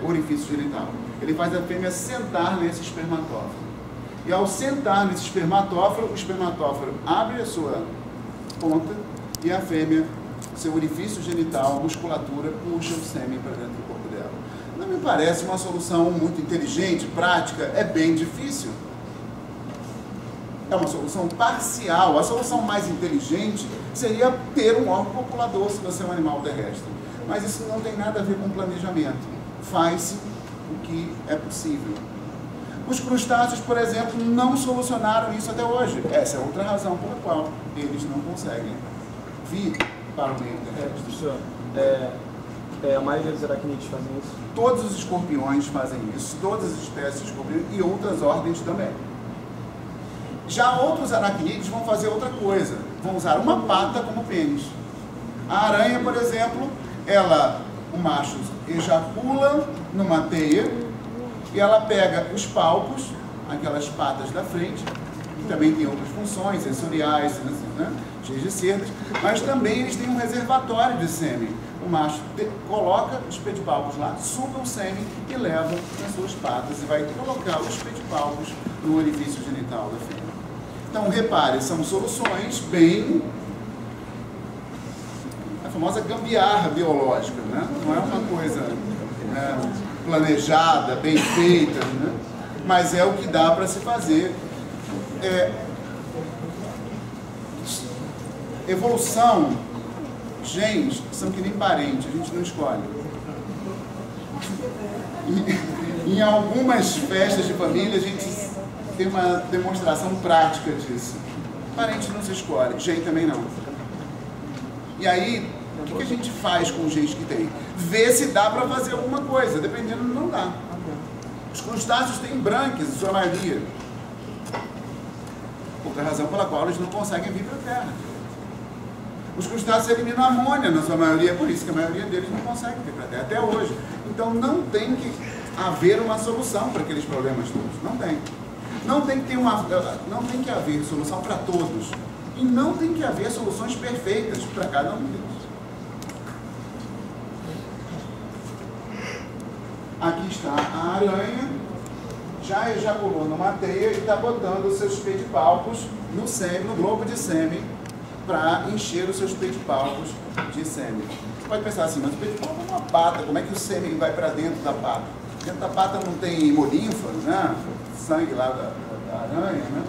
A: orifício genital. Ele faz a fêmea sentar nesse espermatóforo. E ao sentar nesse espermatóforo, o espermatóforo abre a sua ponta e a fêmea, seu orifício genital, musculatura, puxa o sêmen para dentro do corpo dela. Não me parece uma solução muito inteligente, prática, é bem difícil. É uma solução parcial. A solução mais inteligente seria ter um órgão copulador se você é um animal terrestre. Mas isso não tem nada a ver com planejamento. Faz-se o que é possível. Os crustáceos, por exemplo, não solucionaram isso até hoje. Essa é outra razão pela qual eles não conseguem vir para o meio terrestre.
E: Professor, a maioria dos aracnídeos fazem isso?
A: Todos os escorpiões fazem isso, todas as espécies de escorpiões e outras ordens também. Já outros aracnídeos vão fazer outra coisa. Vão usar uma pata como pênis. A aranha, por exemplo, o macho ejacula numa teia e ela pega os palpos, aquelas patas da frente, que também tem outras funções sensoriais, né, cheias de cerdas, mas também eles têm um reservatório de sêmen. O macho coloca os pedipalpos lá, suga o sêmen e leva nas suas patas e vai colocar os pedipalpos no orifício genital da fêmea. Então, repare, são soluções bem... a famosa gambiarra biológica, né? Não é uma coisa planejada, bem feita, né? Mas é o que dá para se fazer. Evolução, genes são que nem parente, a gente não escolhe. Em algumas festas de família, a gente tem uma demonstração prática disso. Parente não se escolhe, gene também não. E aí, o que a gente faz com os genes que tem? Vê se dá para fazer alguma coisa, dependendo, não dá. Os crustáceos têm brânquias, em sua maioria. Outra razão pela qual eles não conseguem vir para a Terra. Os crustáceos eliminam amônia, na sua maioria, por isso que a maioria deles não consegue vir para a Terra, até hoje. Então não tem que haver uma solução para aqueles problemas todos. Não tem. Não tem que haver solução para todos. E não tem que haver soluções perfeitas para cada um deles. Aqui está a aranha, já ejaculou numa teia e está botando os seus pedipalpos no sêmen, no globo de sêmen, para encher os seus pedipalpos de sêmen. Você pode pensar assim, mas o pedipalpo é uma pata, como é que o sêmen vai para dentro da pata? Dentro da pata não tem hemolinfa, né? Sangue lá da aranha, né?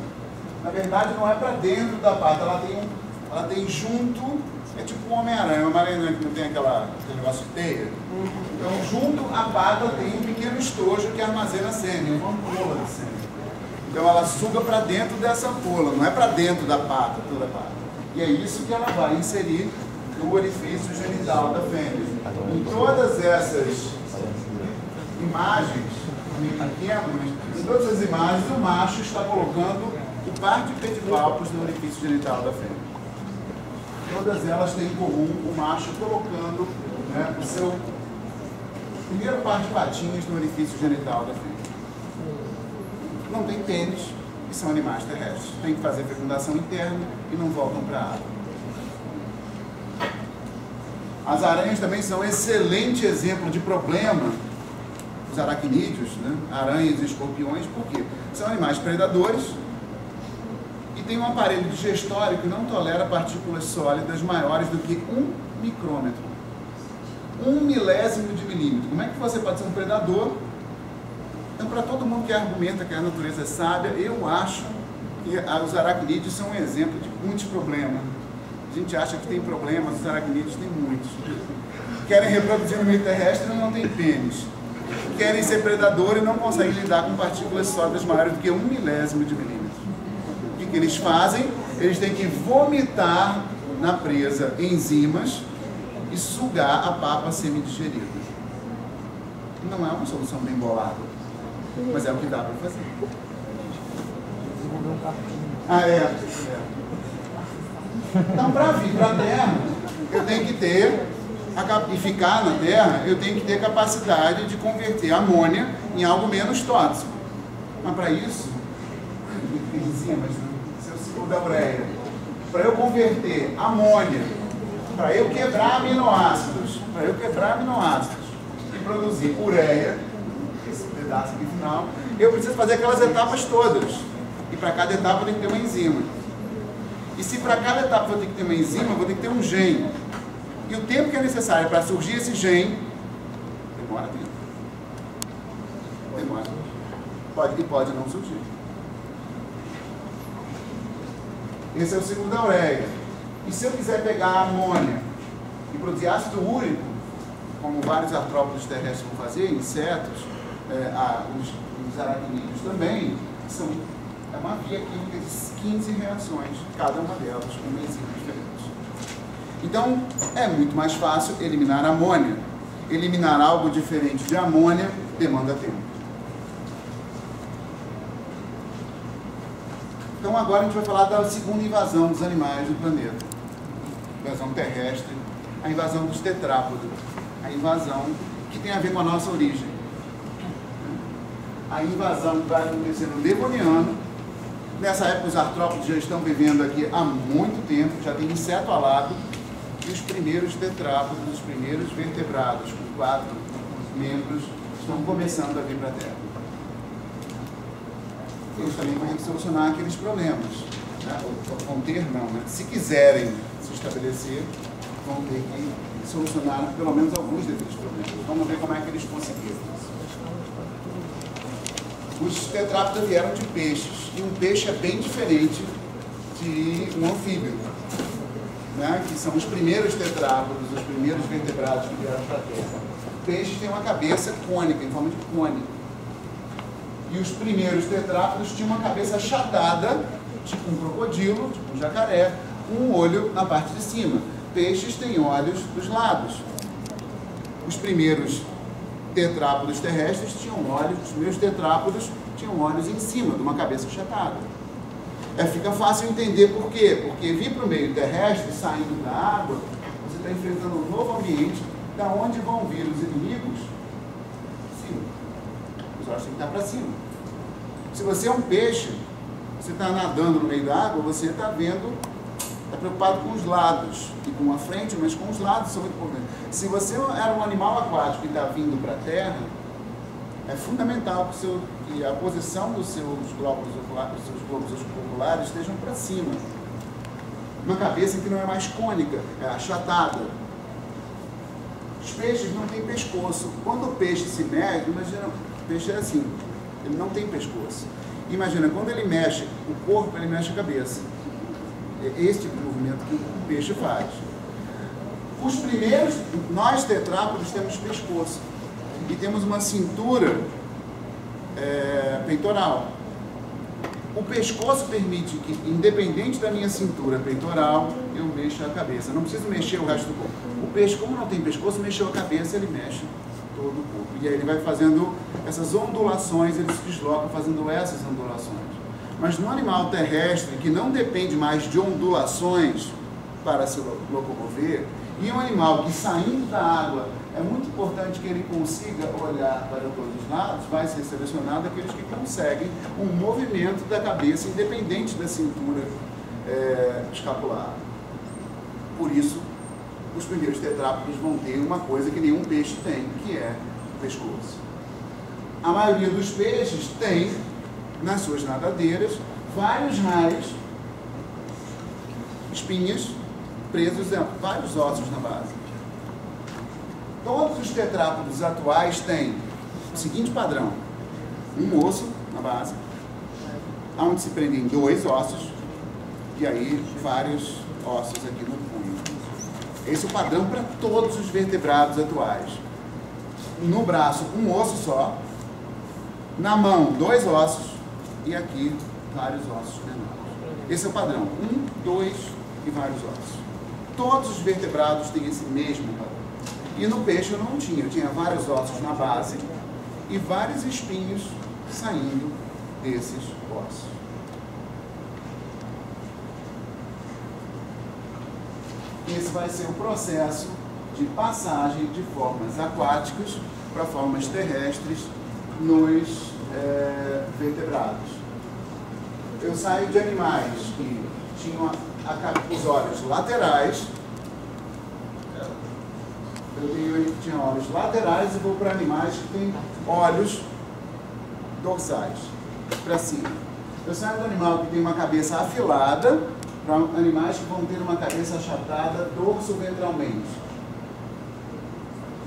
A: Na verdade não é para dentro da pata, ela tem junto, é tipo um Homem-Aranha, uma aranha que não tem aquele negócio de teia. Então junto à pata tem um pequeno estojo que armazena sêmen, uma ampola de sêmen. Então ela suga para dentro dessa ampola, não é para dentro da pata, toda a pata. E é isso que ela vai inserir no orifício genital da fêmea. Em todas essas imagens, em todas as imagens, o macho está colocando o par de pedipalpos no orifício genital da fêmea. Todas elas têm em comum o macho colocando, né, o seu primeiro par de patinhas no orifício genital da fêmea. Não tem pênis e são animais terrestres. Tem que fazer fecundação interna e não voltam para a água. As aranhas também são um excelente exemplo de problema os aracnídeos, né? Aranhas e escorpiões, por quê? São animais predadores e tem um aparelho digestório que não tolera partículas sólidas maiores do que 1 micrômetro. 1 milésimo de milímetro. Como é que você pode ser um predador? Então, para todo mundo que argumenta que a natureza é sábia, eu acho que os aracnídeos são um exemplo de muitos problemas. A gente acha que tem problemas, os aracnídeos têm muitos. Querem reproduzir no meio terrestre e não tem pênis. Querem ser predador e não conseguem lidar com partículas sólidas maiores do que 1 milésimo de milímetro. O que eles fazem? Eles têm que vomitar na presa enzimas e sugar a papa semi-digerida. Não é uma solução bem bolada, mas é o que dá para fazer. Então, para vir para a Terra, eu tenho que ter, e ficar na Terra, eu tenho que ter capacidade de converter amônia em algo menos tóxico. Mas para isso, enzimas, esse é o ciclo da ureia. Para eu converter amônia, para eu quebrar aminoácidos e produzir ureia, esse pedaço aqui final, eu preciso fazer aquelas etapas todas. E para cada etapa eu tenho que ter uma enzima. E se para cada etapa eu tenho que ter uma enzima, eu vou ter que ter um gene. E o tempo que é necessário para surgir esse gene, demora tempo. Demora. Pode não surgir. Esse é o ciclo da ureia. E se eu quiser pegar a amônia e produzir ácido úrico, como vários artrópodes terrestres vão fazer, insetos, os aracnídeos também, é uma via química de 15 reações, cada uma delas com uma enzima diferente. Então, é muito mais fácil eliminar a amônia. Eliminar algo diferente de amônia demanda tempo. Então, agora a gente vai falar da segunda invasão dos animais do planeta. Invasão terrestre, a invasão dos tetrápodes, a invasão que tem a ver com a nossa origem. A invasão vai acontecer no Devoniano. Nessa época, os artrópodes já estão vivendo aqui há muito tempo, já tem inseto alado, e os primeiros tetrápodes, os primeiros vertebrados, com 4 membros, estão começando a vir para a Terra. Eles também vão ter que solucionar aqueles problemas. Né? Vão ter, não, né? Se quiserem se estabelecer, vão ter que solucionar pelo menos alguns daqueles problemas. Vamos ver como é que eles conseguiram. Os tetrápodes vieram de peixes, e um peixe é bem diferente de um anfíbio, né? Que são os primeiros tetrápodes, os primeiros vertebrados que vieram para a Terra. Peixes têm uma cabeça cônica, em forma de cone. E os primeiros tetrápodes tinham uma cabeça achatada, tipo um crocodilo, tipo um jacaré, com um olho na parte de cima. Peixes têm olhos dos lados. Os primeiros tetrápodes terrestres tinham olhos, os primeiros tetrápodes tinham olhos em cima, de uma cabeça achatada. Fica fácil entender por quê. Porque vir para o meio terrestre, saindo da água, você está enfrentando um novo ambiente, da onde vão vir os inimigos? Cima. Os olhos têm que estar para cima. Se você é um peixe, você está nadando no meio da água, você está vendo, está preocupado com os lados e com a frente, mas com os lados são muito importantes. Se você era um animal aquático e está vindo para a Terra, é fundamental que a posição dos seus globos oculares estejam para cima. Uma cabeça que não é mais cônica, é achatada. Os peixes não têm pescoço. Quando o peixe se mexe, imagina, o peixe é assim, ele não tem pescoço. Imagina, quando ele mexe o corpo, ele mexe a cabeça. É esse tipo de movimento que o peixe faz. Os primeiros, nós tetrápodes temos pescoço e temos uma cintura peitoral. O pescoço permite que, independente da minha cintura peitoral, eu mexa a cabeça. Não preciso mexer o resto do corpo. O peixe, como não tem pescoço, mexeu a cabeça, ele mexe todo o corpo. E aí ele vai fazendo essas ondulações, ele se desloca fazendo essas ondulações. Mas no animal terrestre, que não depende mais de ondulações para se locomover, e um animal que saindo da água, é muito importante que ele consiga olhar para todos os lados, vai ser selecionado aqueles que conseguem um movimento da cabeça independente da cintura escapular. Por isso, os primeiros tetrápodes vão ter uma coisa que nenhum peixe tem, que é o pescoço. A maioria dos peixes tem, nas suas nadadeiras, vários raios, espinhas, presos em vários ossos na base. Todos os tetrápodes atuais têm o seguinte padrão: um osso na base, onde se prendem 2 ossos, e aí vários ossos aqui no punho. Esse é o padrão para todos os vertebrados atuais. No braço, um osso só. Na mão, 2 ossos. E aqui, vários ossos menores. Esse é o padrão. 1, 2 e vários ossos. Todos os vertebrados têm esse mesmo padrão. E no peixe eu não tinha. Eu tinha vários ossos na base e vários espinhos saindo desses ossos. Esse vai ser o processo de passagem de formas aquáticas para formas terrestres nos vertebrados. Eu saio de animais que tinham os olhos laterais. Eu tinha olhos laterais e vou para animais que têm olhos dorsais, para cima. Eu saio do animal que tem uma cabeça afilada para animais que vão ter uma cabeça achatada dorso-ventralmente.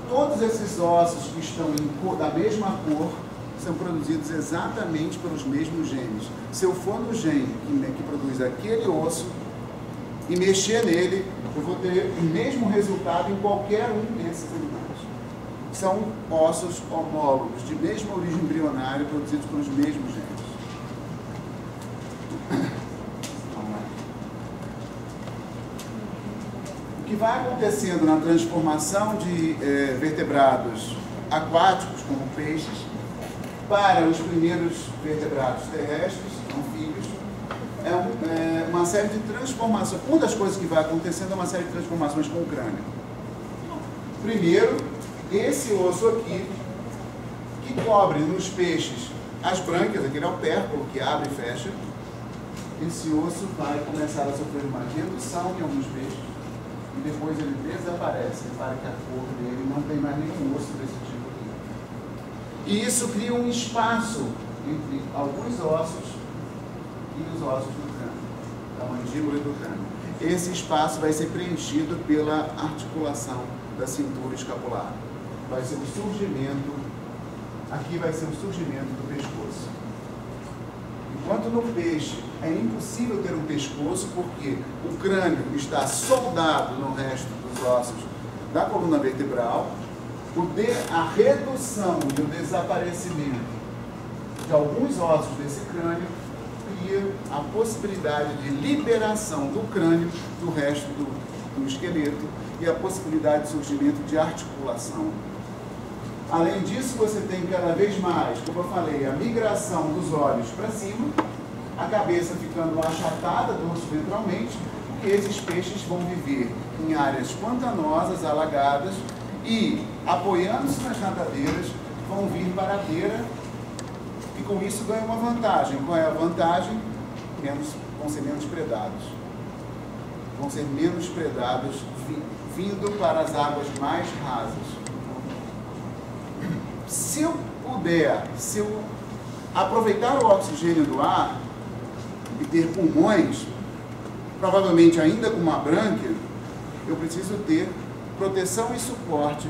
A: Todos esses ossos que estão da mesma cor são produzidos exatamente pelos mesmos genes. Se eu for no gene que produz aquele osso e mexer nele, eu vou ter o mesmo resultado em qualquer um desses animais. São ossos homólogos, de mesma origem embrionária, produzidos pelos mesmos genes. O que vai acontecendo na transformação de vertebrados aquáticos, como peixes, para os primeiros vertebrados terrestres, anfíbios, é uma série de transformações. Uma das coisas que vai acontecendo é uma série de transformações com o crânio. Primeiro, esse osso aqui, que cobre nos peixes as brânquias, aquele é o pérculo que abre e fecha. Esse osso vai começar a sofrer uma redução em alguns peixes e depois ele desaparece. Repare que a cor dele não tem mais nenhum osso desse tipo aqui. E isso cria um espaço entre alguns ossos e os ossos do crânio, da mandíbula e do crânio. Esse espaço vai ser preenchido pela articulação da cintura escapular. Vai ser o surgimento, aqui vai ser o surgimento do pescoço. Enquanto no peixe é impossível ter um pescoço, porque o crânio está soldado no resto dos ossos da coluna vertebral, a redução e o desaparecimento de alguns ossos desse crânio cria a possibilidade de liberação do crânio do resto do esqueleto e a possibilidade de surgimento de articulação. Além disso, você tem cada vez mais, como eu falei, a migração dos olhos para cima, a cabeça ficando achatada dorso-ventralmente, porque esses peixes vão viver em áreas pantanosas, alagadas, e, apoiando-se nas nadadeiras, vão vir para a beira e com isso ganham uma vantagem. Qual é a vantagem? Vão ser menos predados. Vão ser menos predados vindo para as águas mais rasas. Se eu aproveitar o oxigênio do ar e ter pulmões, provavelmente ainda com uma brânquia, eu preciso ter proteção e suporte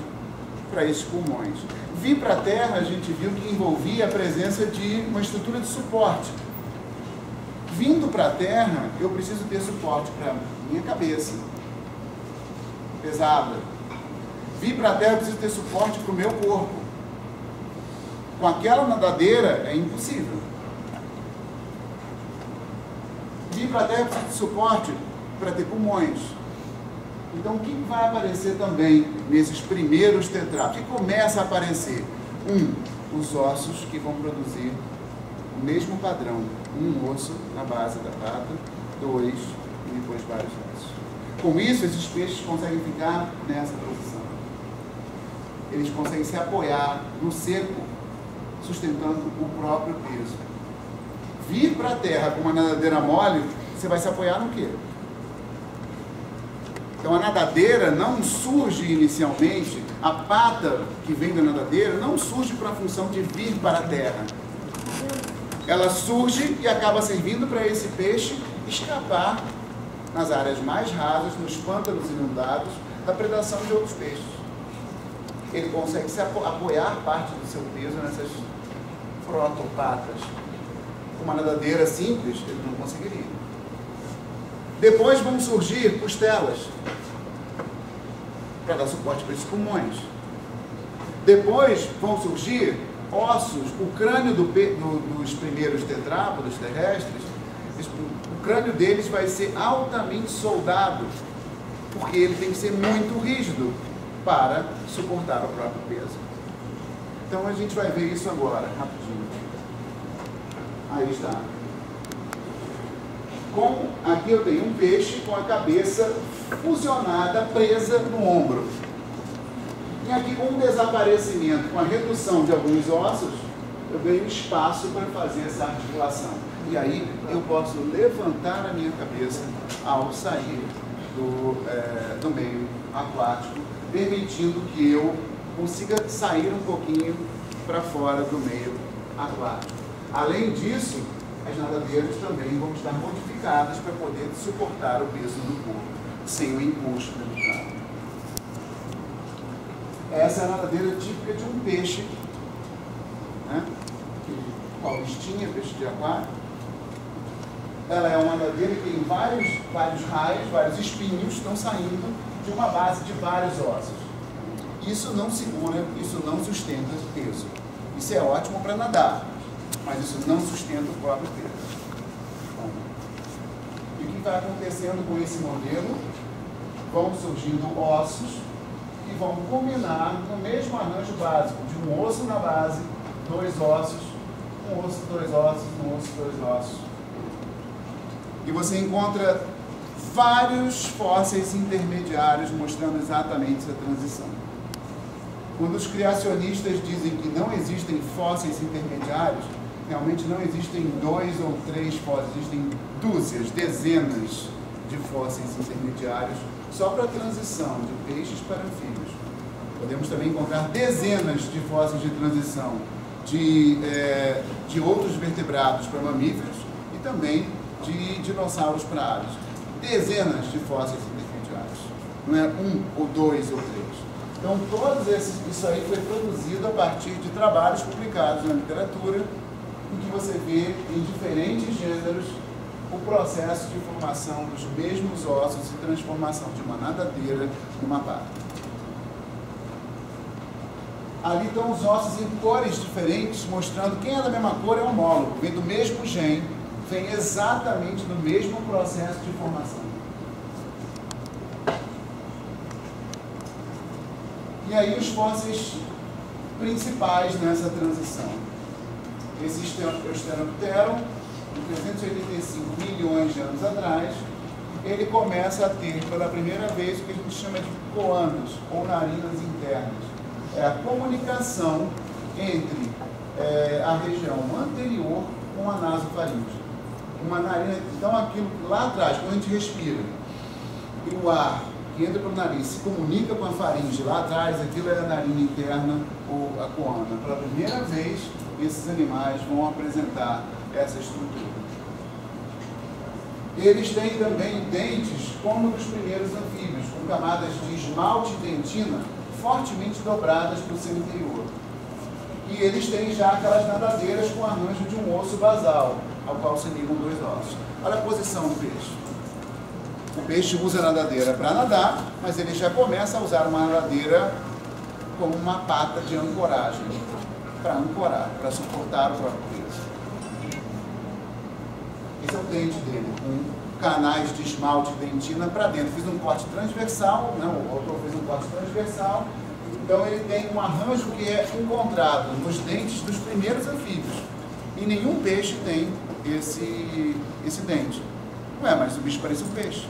A: para esses pulmões. Vir para a Terra, a gente viu que envolvia a presença de uma estrutura de suporte. Vindo para a Terra, eu preciso ter suporte para minha cabeça, pesada. Vir para a Terra, eu preciso ter suporte para o meu corpo. Com aquela nadadeira, é impossível. Vir para a Terra, eu preciso de suporte para ter pulmões. Então, o que vai aparecer também nesses primeiros tetrápodes? O que começa a aparecer? Os ossos que vão produzir o mesmo padrão. Um osso na base da pata, 2 e depois vários ossos. Com isso, esses peixes conseguem ficar nessa posição. Eles conseguem se apoiar no seco, sustentando o próprio peso. Vir para a terra com uma nadadeira mole, você vai se apoiar no quê? Então a nadadeira não surge inicialmente, a pata que vem da nadadeira não surge para a função de vir para a terra. Ela surge e acaba servindo para esse peixe escapar nas áreas mais rasas, nos pântanos inundados, da predação de outros peixes. Ele consegue se apoiar parte do seu peso nessas protopatas. Uma nadadeira simples, ele não conseguiria. Depois vão surgir costelas, para dar suporte para esses pulmões. Depois vão surgir ossos, o crânio dos primeiros tetrápodos terrestres, o crânio deles vai ser altamente soldado, porque ele tem que ser muito rígido para suportar o próprio peso. Então a gente vai ver isso agora, rapidinho. Aí está. Aqui eu tenho um peixe com a cabeça fusionada, presa no ombro. E aqui, com o desaparecimento, com a redução de alguns ossos, eu ganho espaço para fazer essa articulação. E aí eu posso levantar a minha cabeça ao sair do meio aquático, permitindo que eu consiga sair um pouquinho para fora do meio aquático. Além disso, as nadadeiras também vão estar modificadas para poder suportar o peso do corpo, sem o empuxo delicado. Essa é a nadadeira típica de um peixe, né? Paulistinha, peixe de aquário. Ela é uma nadadeira que tem vários raios, vários espinhos estão saindo de uma base de vários ossos. Isso não segura, isso não sustenta peso. Isso é ótimo para nadar, mas isso não sustenta o próprio peso. Bom, e o que vai acontecendo com esse modelo? Vão surgindo ossos e vão culminar no mesmo arranjo básico, de um osso na base, dois ossos, um osso, dois ossos, um osso, dois ossos. E você encontra vários fósseis intermediários mostrando exatamente essa transição. Quando os criacionistas dizem que não existem fósseis intermediários, realmente não existem 2 ou 3 fósseis, existem dúzias, dezenas de fósseis intermediários só para a transição de peixes para anfíbios. Podemos também encontrar dezenas de fósseis de transição de outros vertebrados para mamíferos e também de dinossauros para aves. Dezenas de fósseis intermediários. Não é 1 ou 2 ou 3. Então, isso aí foi produzido a partir de trabalhos publicados na literatura, em que você vê em diferentes gêneros o processo de formação dos mesmos ossos e transformação de uma nadadeira numa pata. Ali estão os ossos em cores diferentes, mostrando quem é da mesma cor é homólogo, vem do mesmo gene, vem exatamente no mesmo processo de formação. E aí os fósseis principais nessa transição. Esse Stenopteron, de 385 milhões de anos atrás, ele começa a ter pela primeira vez o que a gente chama de coanas, ou narinas internas. É a comunicação entre a região anterior com a nasofaringe. Uma narina, então aquilo lá atrás, quando a gente respira, e o ar que entra pelo nariz se comunica com a faringe lá atrás, aquilo é a narina interna ou a coana. Pela primeira vez, esses animais vão apresentar essa estrutura. Eles têm também dentes como dos primeiros anfíbios, com camadas de esmalte e dentina fortemente dobradas para o seu interior. E eles têm já aquelas nadadeiras com arranjo de um osso basal, ao qual se ligam dois ossos. Olha a posição do peixe. O peixe usa a nadadeira para nadar, mas ele já começa a usar uma nadadeira como uma pata de ancoragem, para ancorar, para suportar o próprio peso. Esse é o dente dele, com canais de esmalte e dentina para dentro. Fiz um corte transversal, né? O autor fez um corte transversal, então ele tem um arranjo que é encontrado nos dentes dos primeiros anfíbios. E nenhum peixe tem esse dente. Ué, mas o bicho parece um peixe.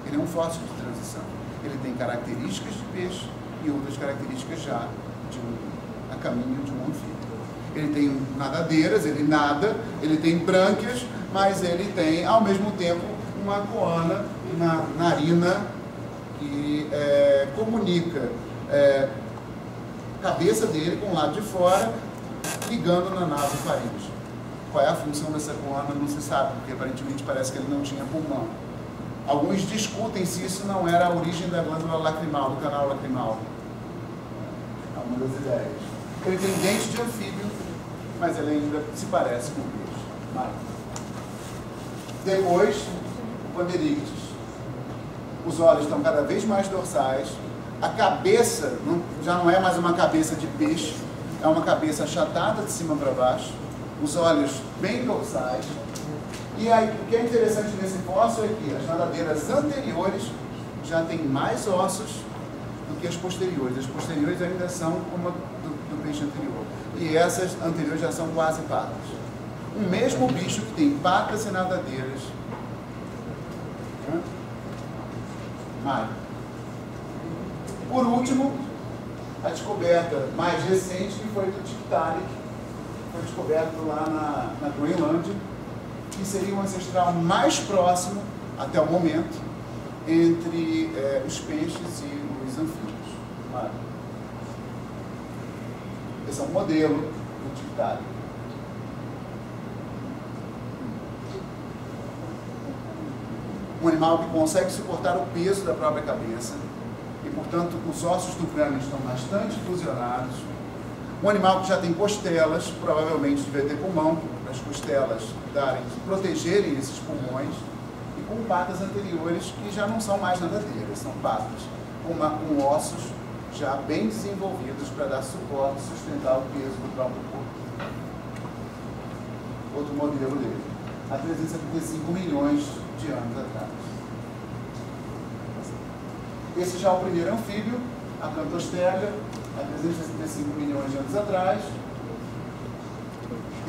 A: Ele é um fóssil de transição. Ele tem características de peixe e outras características já a caminho de um anfíbio. Ele tem nadadeiras, ele nada, ele tem brânquias, mas ele tem, ao mesmo tempo, uma coana, uma narina que comunica a cabeça dele com o lado de fora, ligando na nasofaringe. Qual é a função dessa coluna não se sabe, porque aparentemente parece que ele não tinha pulmão. Alguns discutem se isso não era a origem da glândula lacrimal, do canal lacrimal. É uma das ideias. Ele tem dente de anfíbio, mas ele ainda se parece com o peixe. Mas... Depois, o Panderictis. Os olhos estão cada vez mais dorsais. A cabeça já não é mais uma cabeça de peixe, é uma cabeça achatada de cima para baixo. Os olhos bem dorsais. E aí, o que é interessante nesse fóssil é que as nadadeiras anteriores já têm mais ossos do que as posteriores. As posteriores ainda são como do peixe anterior. E essas anteriores já são quase patas. O mesmo bicho que tem patas e nadadeiras. Mário. Por último, a descoberta mais recente que foi do Tiktaalik, foi descoberto lá na Groenlândia, que seria um ancestral mais próximo, até o momento, entre os peixes e os anfíbios. Mário. Esse é um modelo do Tiktaalik. Um animal que consegue suportar o peso da própria cabeça e, portanto, os ossos do crânio estão bastante fusionados. Um animal que já tem costelas, provavelmente deve ter pulmão, para as costelas protegerem esses pulmões, e com patas anteriores que já não são mais nadadeiras, são patas, com ossos já bem desenvolvidos para dar suporte e sustentar o peso do próprio corpo. Outro modelo dele, há 375 milhões de anos atrás. Esse já é o primeiro anfíbio, a Cantostega, há 365 milhões de anos atrás.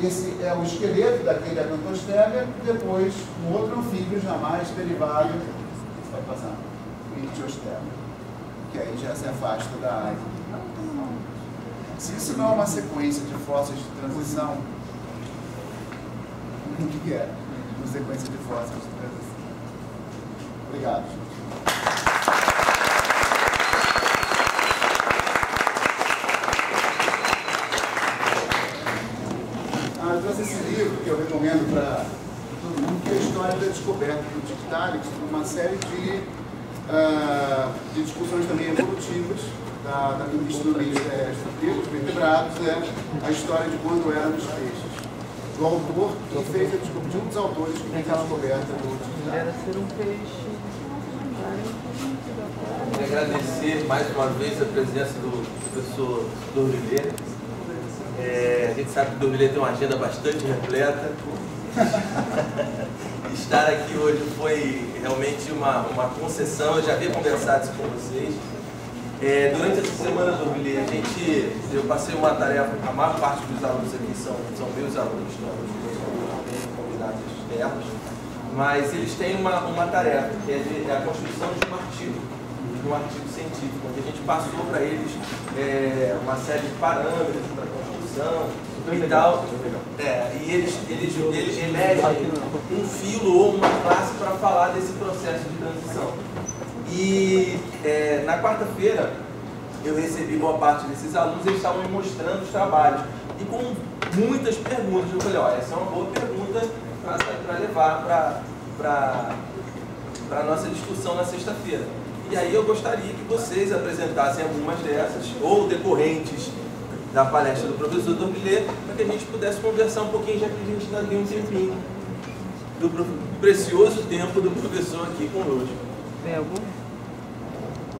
A: Esse é o esqueleto daquele Acantostega, e depois um outro anfíbio já mais derivado, vai passar, o Ichthyostega, que aí já se afasta da área. Se isso não é uma sequência de fósseis de transição, o que é uma sequência de fósseis de transição? Obrigado, gente. Eu trouxe esse livro que eu recomendo para todo mundo, que é a história da descoberta do Tiktaalik, uma série de discussões também evolutivas da conquista do meio terrestre, dos vertebrados, a história de quando éramos peixes. Do autor que fez de um dos autores que fez a descoberta do Tiktaalik.
C: Era ser um peixe.
B: Queria agradecer mais uma vez a presença do professor Dorvilliers. A gente sabe que o Dorvilliers tem uma agenda bastante repleta. Estar aqui hoje foi realmente uma concessão. Eu já havia conversado isso com vocês. Durante essa semana, Dorvilliers, eu passei uma tarefa. A maior parte dos alunos aqui são meus alunos, não convidados externos, mas eles têm uma tarefa, que é a construção de um artigo científico, onde a gente passou para eles uma série de parâmetros para a construção e tal. E eles elegem um filo ou uma classe para falar desse processo de transição. E na quarta-feira eu recebi boa parte desses alunos, eles estavam me mostrando os trabalhos e com muitas perguntas. Eu falei, ó, essa é uma boa pergunta para levar para a nossa discussão na sexta-feira. E aí eu gostaria que vocês apresentassem algumas dessas, ou decorrentes da palestra do professor Dorvilliers, para que a gente pudesse conversar um pouquinho, já que a gente ainda tem um tempinho do precioso tempo do professor aqui conosco.
C: Tem algum?